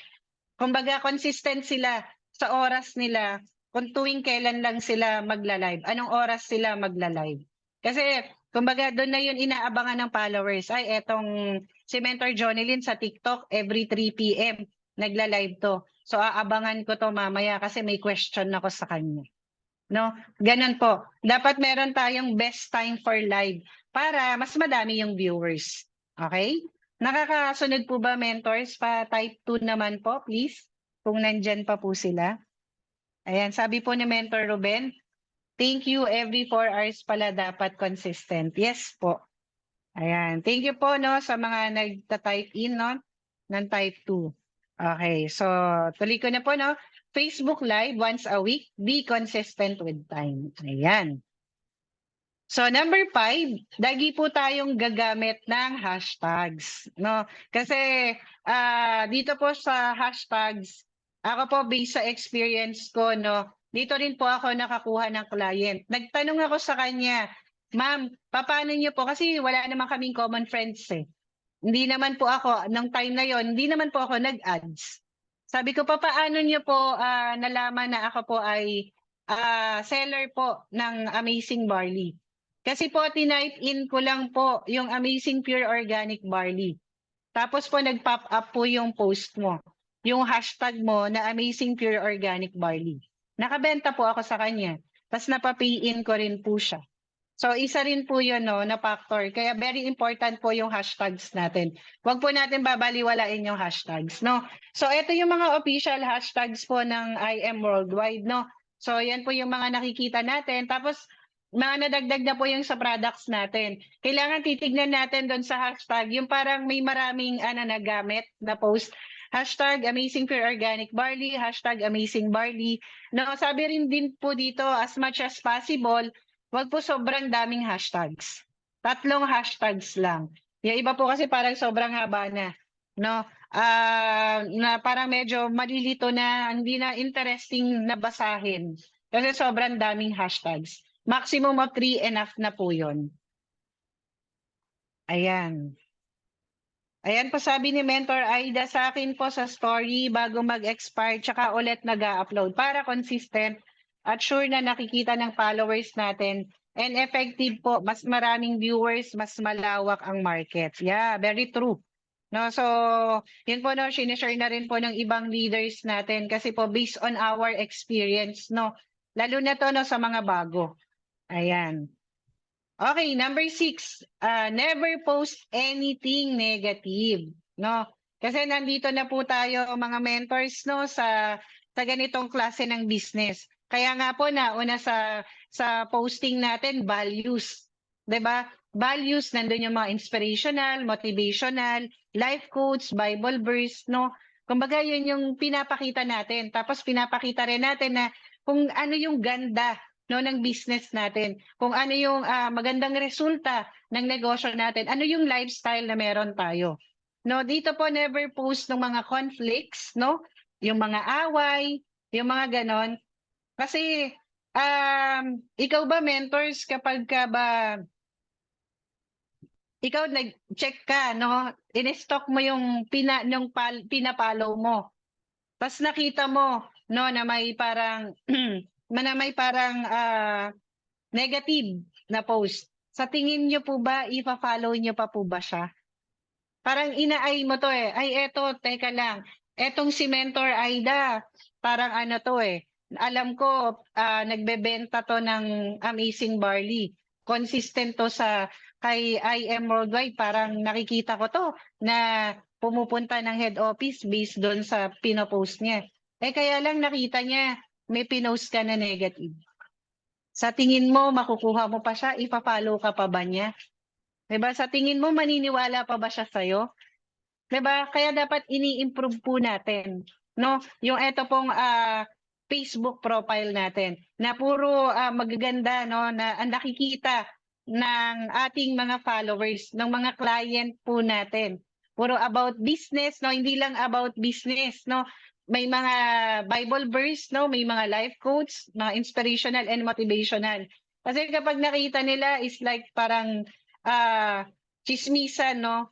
kumbaga consistent sila sa oras nila kung tuwing kailan lang sila magla-live, anong oras sila magla-live. Kasi kumbaga doon na yun inaabangan ng followers. Ay, etong si Mentor Jonilyn sa TikTok every 3 p.m. nagla-live to. So aabangan ko to mamaya kasi may question ako sa kanya. No? Ganun po. Dapat meron tayong best time for live para mas madami yung viewers. Okay? Nakakasunod po ba, mentors? Pa-type 2 naman po, please. Kung nandyan pa po sila. Ayan, sabi po ni Mentor Ruben, thank you, every 4 hours pala dapat consistent. Yes po. Ayan, thank you po no sa mga nagta-type in no ng type 2. Okay, so tuloy ko na po no. Facebook Live once a week, be consistent with time. Ayan. So number 5, lagi po tayong gagamit ng hashtags, no? Kasi dito po sa hashtags, ako po based sa experience ko, no, dito rin po ako nakakuha ng client. Nagtanong ako sa kanya, ma'am, paano niyo po? Kasi wala naman kaming common friends eh. Hindi naman po ako, nung time na yon, hindi naman po ako nag-ads. Sabi ko, paano niyo po nalaman na ako po ay seller po ng Amazing Barley? Kasi po, tinipe in ko lang po yung Amazing Pure Organic Barley. Tapos po, nag-pop up po yung post mo. Yung hashtag mo na Amazing Pure Organic Barley. Nakabenta po ako sa kanya. Tapos napapay in ko rin po siya. So isa rin po yun no, na factor. Kaya very important po yung hashtags natin. Huwag po natin babaliwalain yung hashtags. No? So ito yung mga official hashtags po ng I Am Worldwide. No? So yan po yung mga nakikita natin. Tapos mga nadagdag na po yung sa products natin. Kailangan titignan natin doon sa hashtag, yung parang may maraming nagamit na post. Hashtag Amazing Pure Organic Barley, hashtag Amazing Barley. No, sabi rin din po dito, as much as possible, wag po sobrang daming hashtags. 3 hashtags lang. Yung iba po kasi parang sobrang haba na. No? Na parang medyo malilito na, hindi na interesting na basahin. Kasi sobrang daming hashtags. Maximum of 3 enough na po yun. Ayan. Ayan po sabi ni Mentor Aida sa akin po sa story bago mag-expire tsaka ulit nag-upload para consistent at sure na nakikita ng followers natin and effective po, mas maraming viewers, mas malawak ang market. Yeah, very true. No, so yun po no, sinishare na rin po ng ibang leaders natin kasi po based on our experience, no. Lalo na to no sa mga bago. Ayan. Okay, number 6, never post anything negative, no? Kasi nandito na po tayo mga mentors no sa ganitong klase ng business. Kaya nga po una sa posting natin values, 'di ba? Values nandun yung mga inspirational, motivational, life quotes, Bible verse, no? Kumbaga yun yung pinapakita natin. Tapos pinapakita rin natin na kung ano yung ganda no ng business natin, kung ano yung magandang resulta ng negosyo natin, ano yung lifestyle na meron tayo. No, dito po never post ng mga conflicts, no? Yung mga away, yung mga ganon. Kasi ikaw ba mentors kapag ka ba ikaw nag-check ka, no? In-stock mo yung pinapollow mo. Tapos nakita mo, no, na may parang negative na post. Sa tingin niyo po ba, ipa-follow niyo pa po ba siya? Parang inaay mo to eh. Ay, eto, teka lang. Etong si Mentor Aida, parang ano to eh. Alam ko, nagbebenta to ng Amazing Barley. Consistent to sa kay IM Worldwide. Parang nakikita ko to na pumupunta ng head office based doon sa pinopost niya. Eh kaya lang nakita niya may pinost ka na negative. Sa tingin mo, makukuha mo pa siya? Ipa-follow ka pa ba niya? Diba? Sa tingin mo, maniniwala pa ba siya sa'yo? Diba? Kaya dapat ini-improve po natin. No? Yung eto pong Facebook profile natin na puro magaganda, no? Na ang nakikita ng ating mga followers, ng mga client po natin. Puro about business, no? Hindi lang about business, no? May mga Bible verse, no? May mga life quotes, mga inspirational and motivational. Kasi kapag nakita nila is like parang chismisan, no?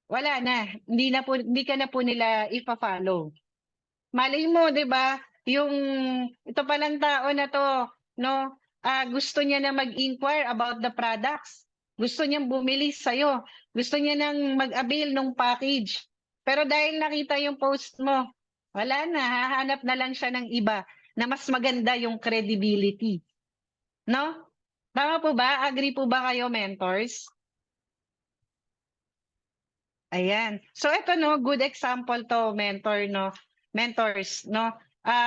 Wala na. Hindi ka na po nila ipa-follow. Malay mo, 'di ba? Yung ito palang tao na to, no? Gusto niya na mag-inquire about the products. Gusto niyang bumili sa'yo. Gusto niya nang mag-avail ng package. Pero dahil nakita yung post mo, wala na, hahanap na lang siya ng iba na mas maganda yung credibility. No? Tama po ba? Agree po ba kayo, mentors? Ayan. So ito no, good example to, mentors, no.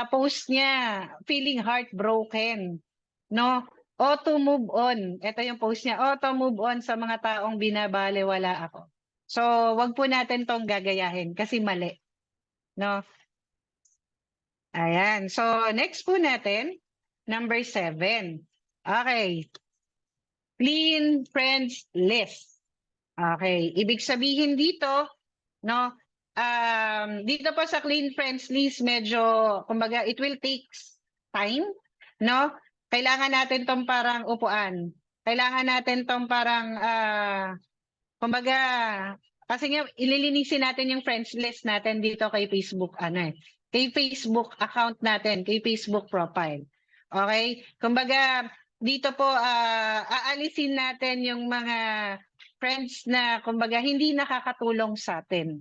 Post niya, feeling heartbroken, no. Auto move on. Ito yung post niya, auto move on sa mga taong binabalewala ako. So, wag po natin tong gagayahin kasi mali, no. Ayan. So, next po natin, number 7. Okay. Clean friends list. Okay, ibig sabihin dito, no, dito po sa Clean Friends List, medyo, kumbaga, it will take time, no? Kailangan natin tong parang upuan. Kailangan natin tong parang, kumbaga, kasi nga, ililinisin natin yung friends list natin dito kay Facebook, kay Facebook account natin, kay Facebook profile. Okay? Kumbaga, dito po, aalisin natin yung mga friends na kumbaga hindi nakakatulong sa atin.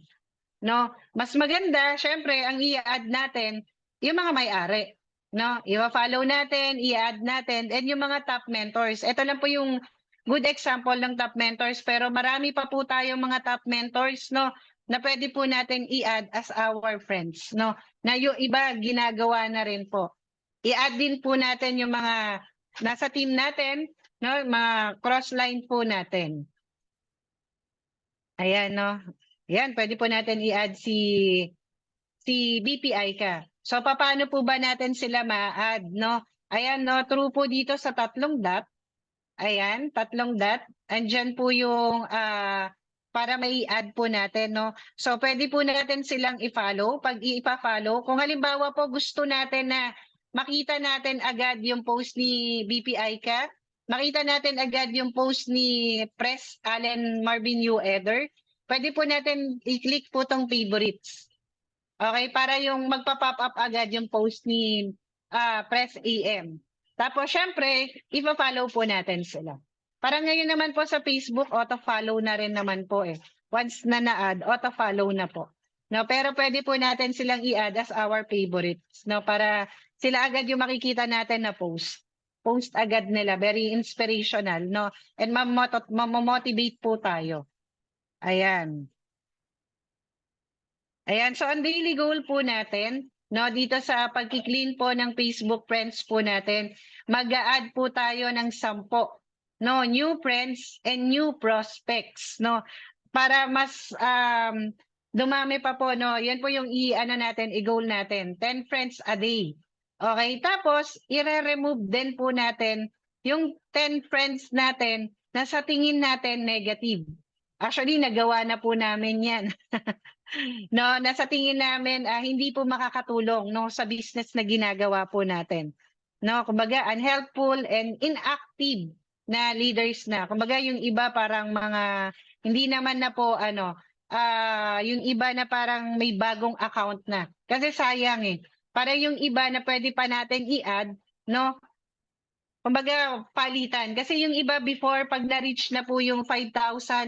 No? Mas maganda, syempre, ang i-add natin yung mga may-ari. No? I-follow natin, i-add natin, and yung mga top mentors. Ito lang po yung good example ng top mentors, pero marami pa po tayong mga top mentors, no, na pwede po natin i-add as our friends, no? Na yung iba ginagawa na rin po. I-add din po natin yung mga nasa team natin, no, mga cross-line po natin. Ayan, no. Yan, pwede po natin i-add si BPI ka. So, paano po ba natin sila ma-add, no? Ayan, no, true po dito sa 3 dot. Ayan, 3 dot. Andyan po yung para may add po natin, no? So, pwede po natin silang i-follow. Pag i-follow, kung halimbawa po gusto natin na makita natin agad yung post ni BPI ka, makita natin agad yung post ni Press Allen Marvin U. Eder, pwede po natin i-click po tong favorites. Okay, para yung magpa-pop up agad yung post ni Press AM. Tapos syempre, ipa-follow po natin sila. Para ngayon naman po sa Facebook, auto-follow na rin naman po eh. Once na na-add, auto-follow na po. No, pero pwede po natin silang i-add as our favorites, no, para sila agad yung makikita natin na post. Post agad nila, very inspirational, no? And mamomotivate po tayo. Ayan. Ayan, so ang daily goal po natin, no, dito sa pagki-clean po ng Facebook friends po natin, mag-a-add po tayo ng 10, no, new friends and new prospects, no, para mas dumami pa po, no. Yan po yung i-goal natin, 10 friends a day. Okay, tapos i-remove din po natin yung 10 friends natin na sa tingin natin negative. Actually, nagawa na po namin yan. No, nasa tingin namin hindi po makakatulong no sa business na ginagawa po natin. No, kumbaga unhelpful and inactive na leaders na. Kumbaga yung iba parang mga hindi naman na po yung iba na parang may bagong account na. Kasi sayang eh. Para yung iba na pwede pa natin i-add, no? Kumbaga palitan kasi yung iba before pag na-reach na po yung 5,000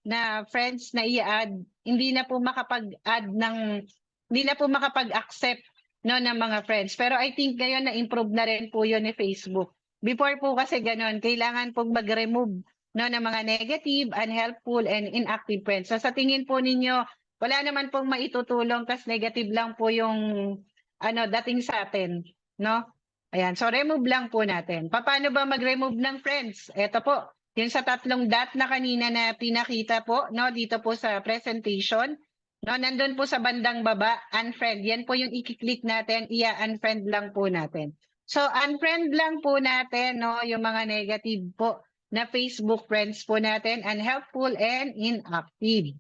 na friends na i-add, hindi na po makapag-accept no ng mga friends. Pero I think ngayon na improve na rin po yun ni Facebook. Before po kasi ganoon, kailangan pong mag-remove no ng mga negative, unhelpful and inactive friends. So sa tingin po ninyo, wala naman pong maitutulong kasi negative lang po yung dating sa atin, no? Ayan, so remove lang po natin. Paano ba mag-remove ng friends? Ito po, yung sa 3 dot na kanina na pinakita po, no, dito po sa presentation, no, nandun po sa bandang baba, unfriend. Yan po yung i-click natin, unfriend lang po natin. So unfriend lang po natin, no, yung mga negative po na Facebook friends po natin, unhelpful and inactive.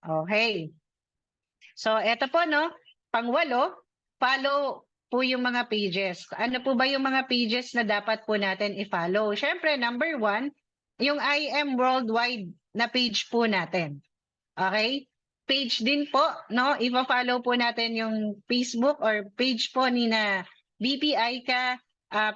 Okay. So ito po, no, pang-8, follow po yung mga pages. Ano po ba yung mga pages na dapat po natin i-follow? Siyempre, number 1, yung I Am Worldwide na page po natin. Okay? Page din po, no? I-follow po natin yung Facebook or page po ni na BPI ka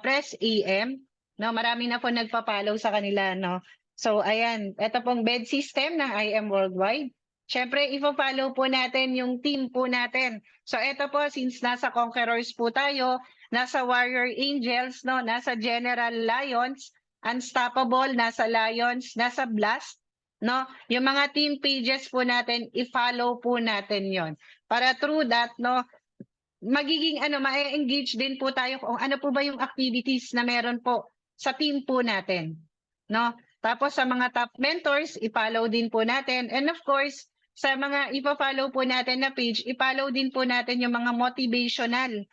Press AM. No, marami na po nagpa-follow sa kanila, no? So, ayan, ito pong bed system ng I Am Worldwide. Siyempre, i-follow po natin yung team po natin. So, ito po, since nasa Conquerors po tayo, nasa Warrior Angels, no, nasa General Lions, Unstoppable, nasa Lions, nasa Blast, no? Yung mga team pages po natin, i-follow po natin 'yon. Para through that, no, magiging ma-engage din po tayo kung ano po ba yung activities na meron po sa team po natin, no? Tapos sa mga top mentors, i-follow din po natin. And of course, sa mga ipa-follow po natin na page, i-follow din po natin yung mga motivational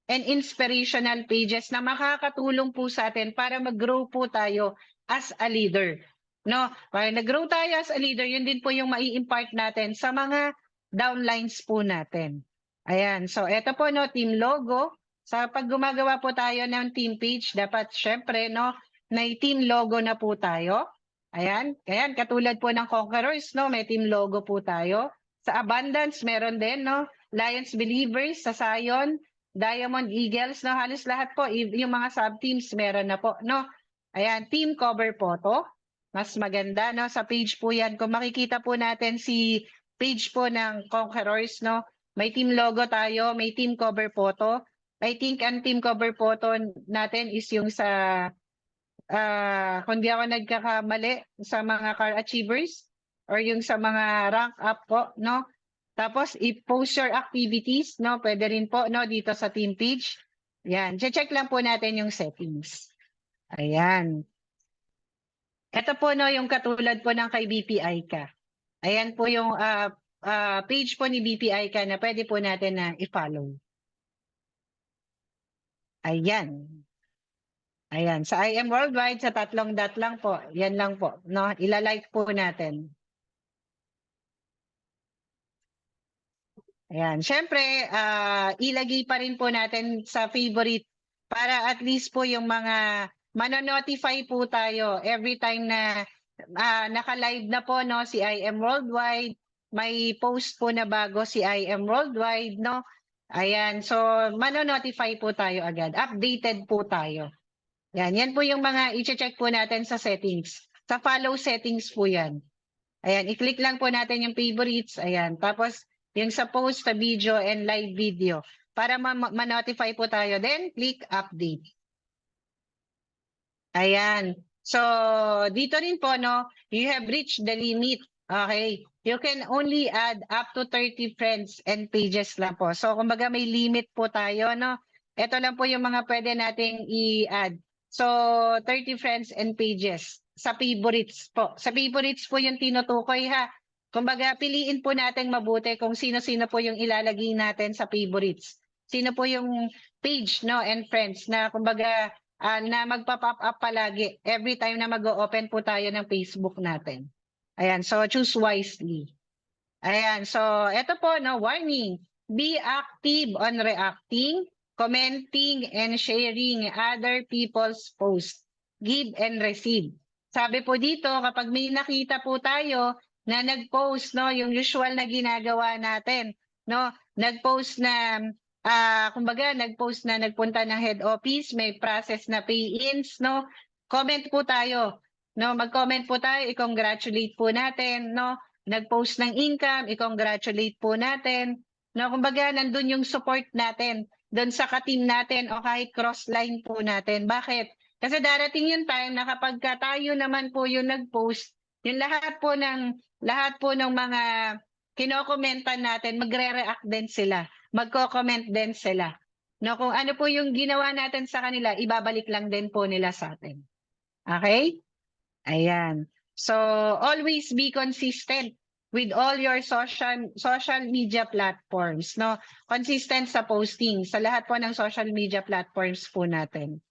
and inspirational pages na makakatulong po sa atin para mag-grow po tayo as a leader. No, para nag-grow tayo as a leader, yun din po yung mai-impart natin sa mga downlines po natin. Ayan, so eto po no, team logo. Sa pag gumagawa po tayo ng team page, dapat syempre no, may team logo na po tayo. Ayan, katulad po ng Conquerors, no, may team logo po tayo. Sa Abundance, meron din, no, Lions Believers, sa Zion, Diamond Eagles, no, halos lahat po, yung mga sub-teams meron na po, no. Ayan, team cover photo, mas maganda, no, sa page po yan. Kung makikita po natin si page po ng Conquerors, no, may team logo tayo, may team cover photo. I think ang team cover photo natin is yung sa kung di ako nagkakamali sa mga car achievers or yung sa mga rank up po, no? Tapos i-post your activities, no? Pwede rin po, no, dito sa team page. Yan, check lang po natin yung settings. Ayan. Ito po, no, yung katulad po ng kay BPI ka. Ayan po yung page po ni BPI ka na pwede po natin na i-follow. Ayan. Ayan, sa I Am Worldwide, sa 3 dot lang po. Yan lang po, no? Ila-like po natin. Ayan, syempre, ilagay pa rin po natin sa favorite para at least po yung mga manonotify po tayo every time na naka-live na po, no, si I Am Worldwide. May post po na bago si I Am Worldwide, no? Ayan, so mano-notify po tayo agad. Updated po tayo. Yan po yung mga i-check po natin sa settings. Sa follow settings po yan. Ayan, i-click lang po natin yung favorites. Ayan, tapos yung sa post, sa video, and live video. Para ma-notify po tayo. Then, click update. Ayan. So, dito rin po, no, you have reached the limit. Okay. You can only add up to 30 friends and pages lang po. So, kumbaga may limit po tayo, no? Ito lang po yung mga pwede nating i-add. So, 30 friends and pages sa favorites po. Sa favorites po yung tinutukoy, ha? Kumbaga, piliin po natin mabuti kung sino-sino po yung ilalagay natin sa favorites. Sino po yung page, no, and friends na kumbaga na magpa-pop up palagi every time na mag-o-open po tayo ng Facebook natin. Ayan, so choose wisely. Ayan, so ito po, no, warning. Be active on reacting, commenting, and sharing other people's posts. Give and receive. Sabi po dito, kapag may nakita po tayo na nag-post, no, yung usual na ginagawa natin, no, nag-post na kumbaga nag-post na nagpunta ng head office, may process na pay-ins, no? Comment po tayo. No, mag-comment po tayo, i-congratulate po natin, no? Nag-post ng income, i-congratulate po natin. No, kumbaga nandun yung support natin doon sa ka-team natin o kahit cross-line po natin. Bakit? Kasi darating yung time na kapag tayo naman po yung nag-post, yung lahat po ng mga kinokomentan natin, magre-react din sila. Magko-comment din sila. No, kung ano po yung ginawa natin sa kanila, ibabalik lang din po nila sa atin. Okay? Ayan. So, always be consistent with all your social media platforms, no? Consistent sa posting sa lahat po ng social media platforms po natin.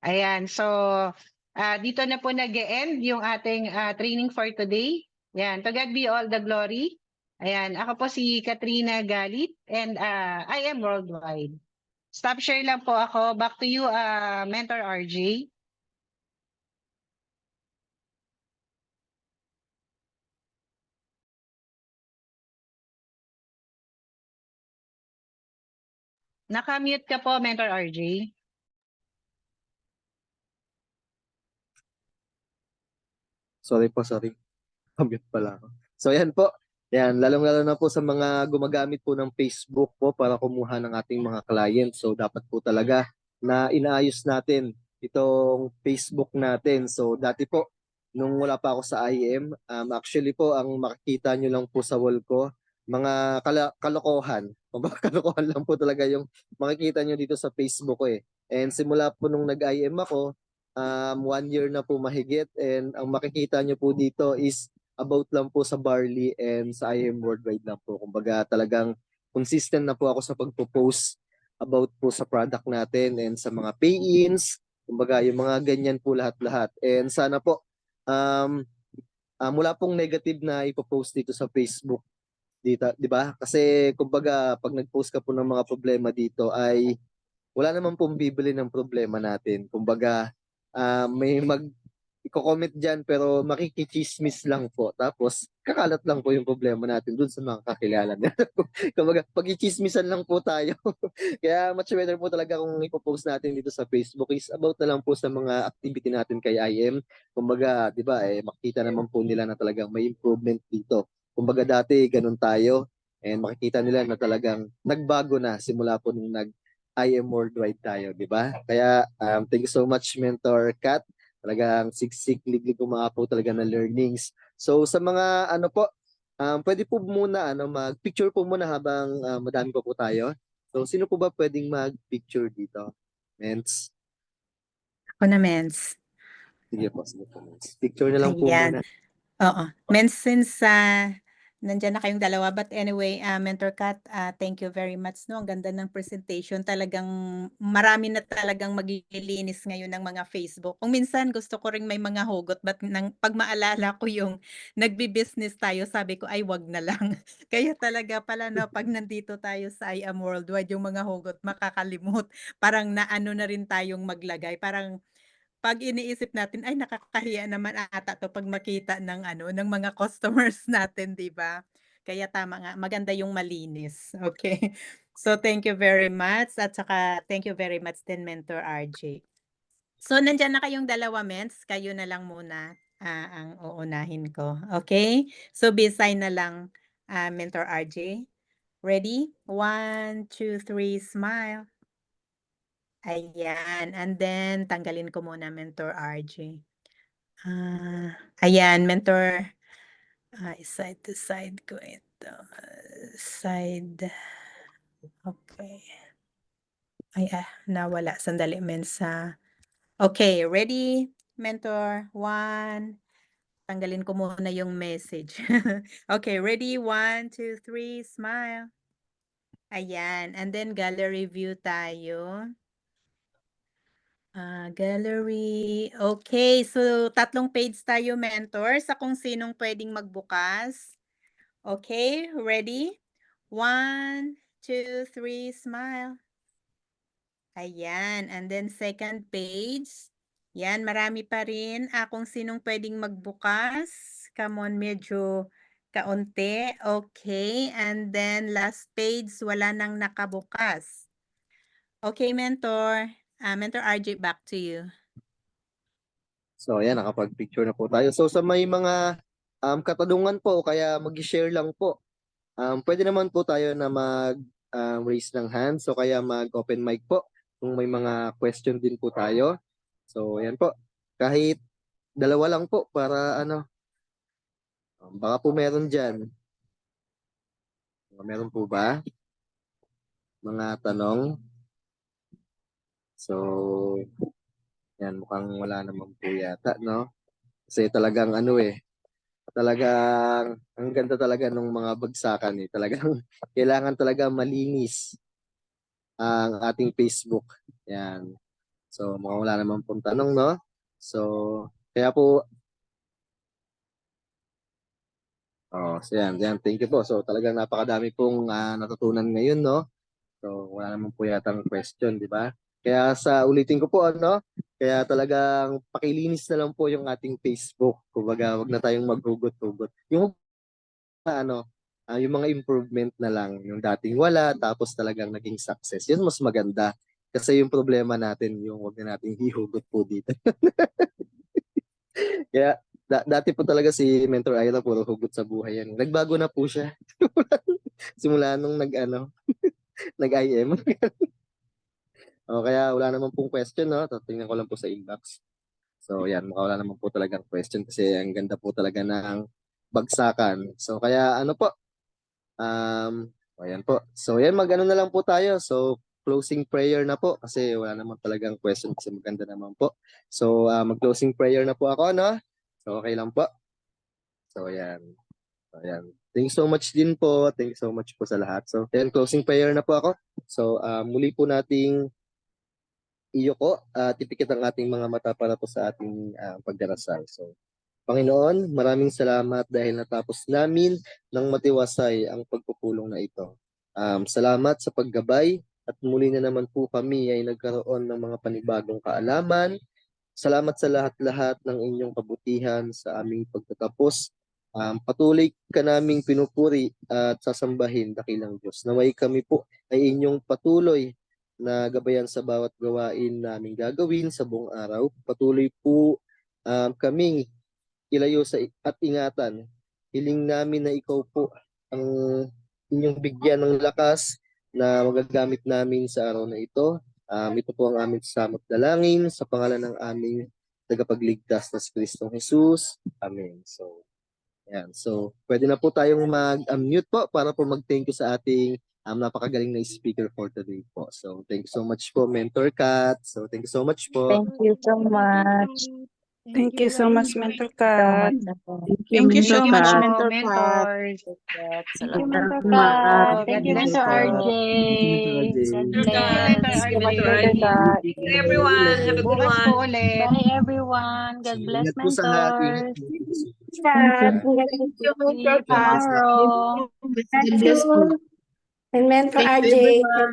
Ayan. So, dito na po nag-e-end yung ating training for today. Ayan. To God be all the glory. Ayan. Ako po si Katrina Galit and I am worldwide. Stop share lang po ako. Back to you, Mentor RJ. Naka-mute ka po, Mentor RJ. Sorry po, sorry. Commute pala ako. So yan po. Yan, lalong-lalo na po sa mga gumagamit po ng Facebook po para kumuha ng ating mga client. So dapat po talaga na inaayos natin itong Facebook natin. So dati po, nung wala pa ako sa IM, actually po, ang makikita nyo lang po sa wall ko, mga kalokohan. Kumbaga kalokohan lang po talaga yung makikita nyo dito sa Facebook ko eh. And simula po nung nag-IM ako, 1 year na po mahigit, and ang makikita nyo po dito is about lang po sa barley and sa IM Worldwide lang po. Kumbaga talagang consistent na po ako sa pagpo-post about po sa product natin and sa mga pay-ins, kumbaga yung mga ganyan po lahat-lahat. And sana po mula pong negative na ipo-post dito sa Facebook dito, 'di ba? Kasi kumbaga pag nag-post ka po ng mga problema dito ay wala naman pong bibili ng problema natin. Kumbaga, may i-comment dyan pero makikichismis lang po. Tapos, kakalat lang po yung problema natin dun sa mga kakilala niya. Kumbaga, pag-ichismisan lang po tayo. Kaya much better po talaga kung ipopost natin dito sa Facebook is about na lang po sa mga activity natin kay IM. Kumbaga, di ba, makikita naman po nila na talagang may improvement dito. Kumbaga dati, ganun tayo. And makikita nila na talagang nagbago na simula po nung I am worldwide tayo, di ba? Kaya thank you so much, Mentor Kat. Talagang siksik, liglig po talaga na learnings. So sa mga ano po, pwede po muna mag-picture po muna habang madami pa po tayo. So sino po ba pwedeng mag-picture dito? Mens? Ako na, Mens. Sige po, Mens. Picture na lang po Ayan. muna. Oo. Mens, since nandyan na kayong dalawa. But anyway, Mentor Kat, thank you very much. No? Ang ganda ng presentation. Talagang marami na talagang maglilinis ngayon ng mga Facebook. Kung minsan gusto ko rin may mga hugot, but pag maalala ko yung nagbi-business tayo, sabi ko, ay wag na lang. Kaya talaga pala, no, pag nandito tayo sa I Am Worldwide, yung mga hugot makakalimot. Parang naano na rin tayong maglagay. Parang pag iniisip natin, ay nakakahiya naman ata 'to pag makita ng ano, ng mga customers natin, 'di ba? Kaya tama nga, maganda yung malinis, okay. So, thank you very much at saka thank you very much din Mentor RJ. So, nandiyan na kayong dalawa Mens, kayo na lang muna, ang uunahin ko, okay? So, Bisay na lang, Mentor RJ. Ready? 1, 2, 3, smile. Ayan, and then tanggalin ko muna Mentor RJ. Ayan Mentor, side to side ko ito, side. Okay. Ay, nawala sandali Mensa. Okay, ready? Mentor, 1. Tanggalin ko muna yung message. Okay, ready? 1, 2, 3, smile. Ayan, and then gallery view tayo. Gallery. Okay, so 3 page tayo Mentor sa kung sinong pwedeng magbukas. Okay, ready? 1, 2, 3, smile. Ayan, and then second page. Yan, marami pa rin, kung sinong pwedeng magbukas. Come on, medyo kaunti. Okay, and then last page, wala nang nakabukas. Okay, Mentor. Mentor RJ, back to you. So ayan, nakapag-picture na po tayo. So sa may mga katanungan po, kaya mag-share lang po. Pwede naman po tayo na mag-raise ng hand. So kaya mag-open mic po kung may mga question din po tayo. So ayan po. Kahit dalawa lang po para ano. Baka po meron dyan. Meron po ba? Mga tanong. So yan, mukhang wala naman po yata, no? Kasi talagang ano talagang ang ganda talaga ng mga bagsakan Talagang kailangan talaga malinis ang ating Facebook. Yan. So mukhang wala naman pong tanong, no? So kaya po so yan. Thank you po. So talagang napakadami pong natutunan ngayon, no? So wala naman po yatang question, di ba? Kaya sa ulitin ko po kaya talagang pakilinis na lang po yung ating Facebook. Kumbaga, wag na tayong maghugot-hugot. Yung yung mga improvement na lang, yung dating wala tapos talagang naging success. Yun mas maganda. Kasi yung problema natin, yung wag na nating hihugot po dito. Kaya dati po talaga si Mentor Ayla puro hugot sa buhay yan. Nagbago na po siya. Simula nung nag-IM. O kaya wala naman pong question, no? Tingnan ko lang po sa inbox. So yan, wala naman po talagang question kasi ang ganda po talaga ng bagsakan. So kaya ano po, ayan po. So yan, mag-ano na lang po tayo. So closing prayer na po kasi wala naman talagang question kasi maganda naman po. So mag-closing prayer na po ako, no? So okay lang po. So yan. So yan. Thank you so much din po. Thank you so much po sa lahat. So yan, closing prayer na po ako. So muli po nating iyoko at ipikit ang ating mga mata para po sa ating pagdarasal. So Panginoon, maraming salamat dahil natapos namin ng matiwasay ang pagpupulong na ito. Salamat sa paggabay at muli na naman po kami ay nagkaroon ng mga panibagong kaalaman. Salamat sa lahat-lahat ng inyong kabutihan sa aming pagtatapos. Patuloy ka naming pinupuri at sasambahin, dakilang Diyos. Naway kami po ay inyong patuloy na gabayan sa bawat gawain naming gagawin sa buong araw. Patuloy po kaming ilayo at ingatan. Hiling namin na ikaw po ang inyong bigyan ng lakas na magagamit namin sa araw na ito. Ito po ang aming samot dalangin sa pangalan ng aming tagapagligtas na si Kristong Jesus. Amen. So, yan. So, pwede na po tayong mag-mute po para po mag-thank you sa ating napakagaling na speaker for today po. So, thank you so much po, Mentor Kat. So, thank you so much po. Thank you so much. Thank you so much, Mentor So Kat. much na po. Thank you so much, po, Mentor Kat. mentors. Thank you, Salamat. Mentor Kat. Thank you, Thank you Mentor po. RJ. Thank you, Mentor RJ. God Thank you, Mentor bless. Thank you, RJ. Mentor Mentor RJ. Kat. Thank you, everyone. Have a good Bukas one. po ulit. Bye, everyone. So, God bless, ingat po sa lahat. Ingat mentors. po. Kat. Thank you, See you tomorrow. God bless you. And Mentor Thank RJ. you, everyone.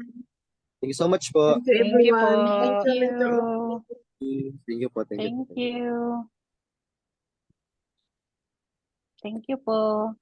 Thank you so much po. Thank you, Thank you po. everyone. Thank Thank you, Mentor. you. Thank you po. Thank you. Thank you. Thank you po.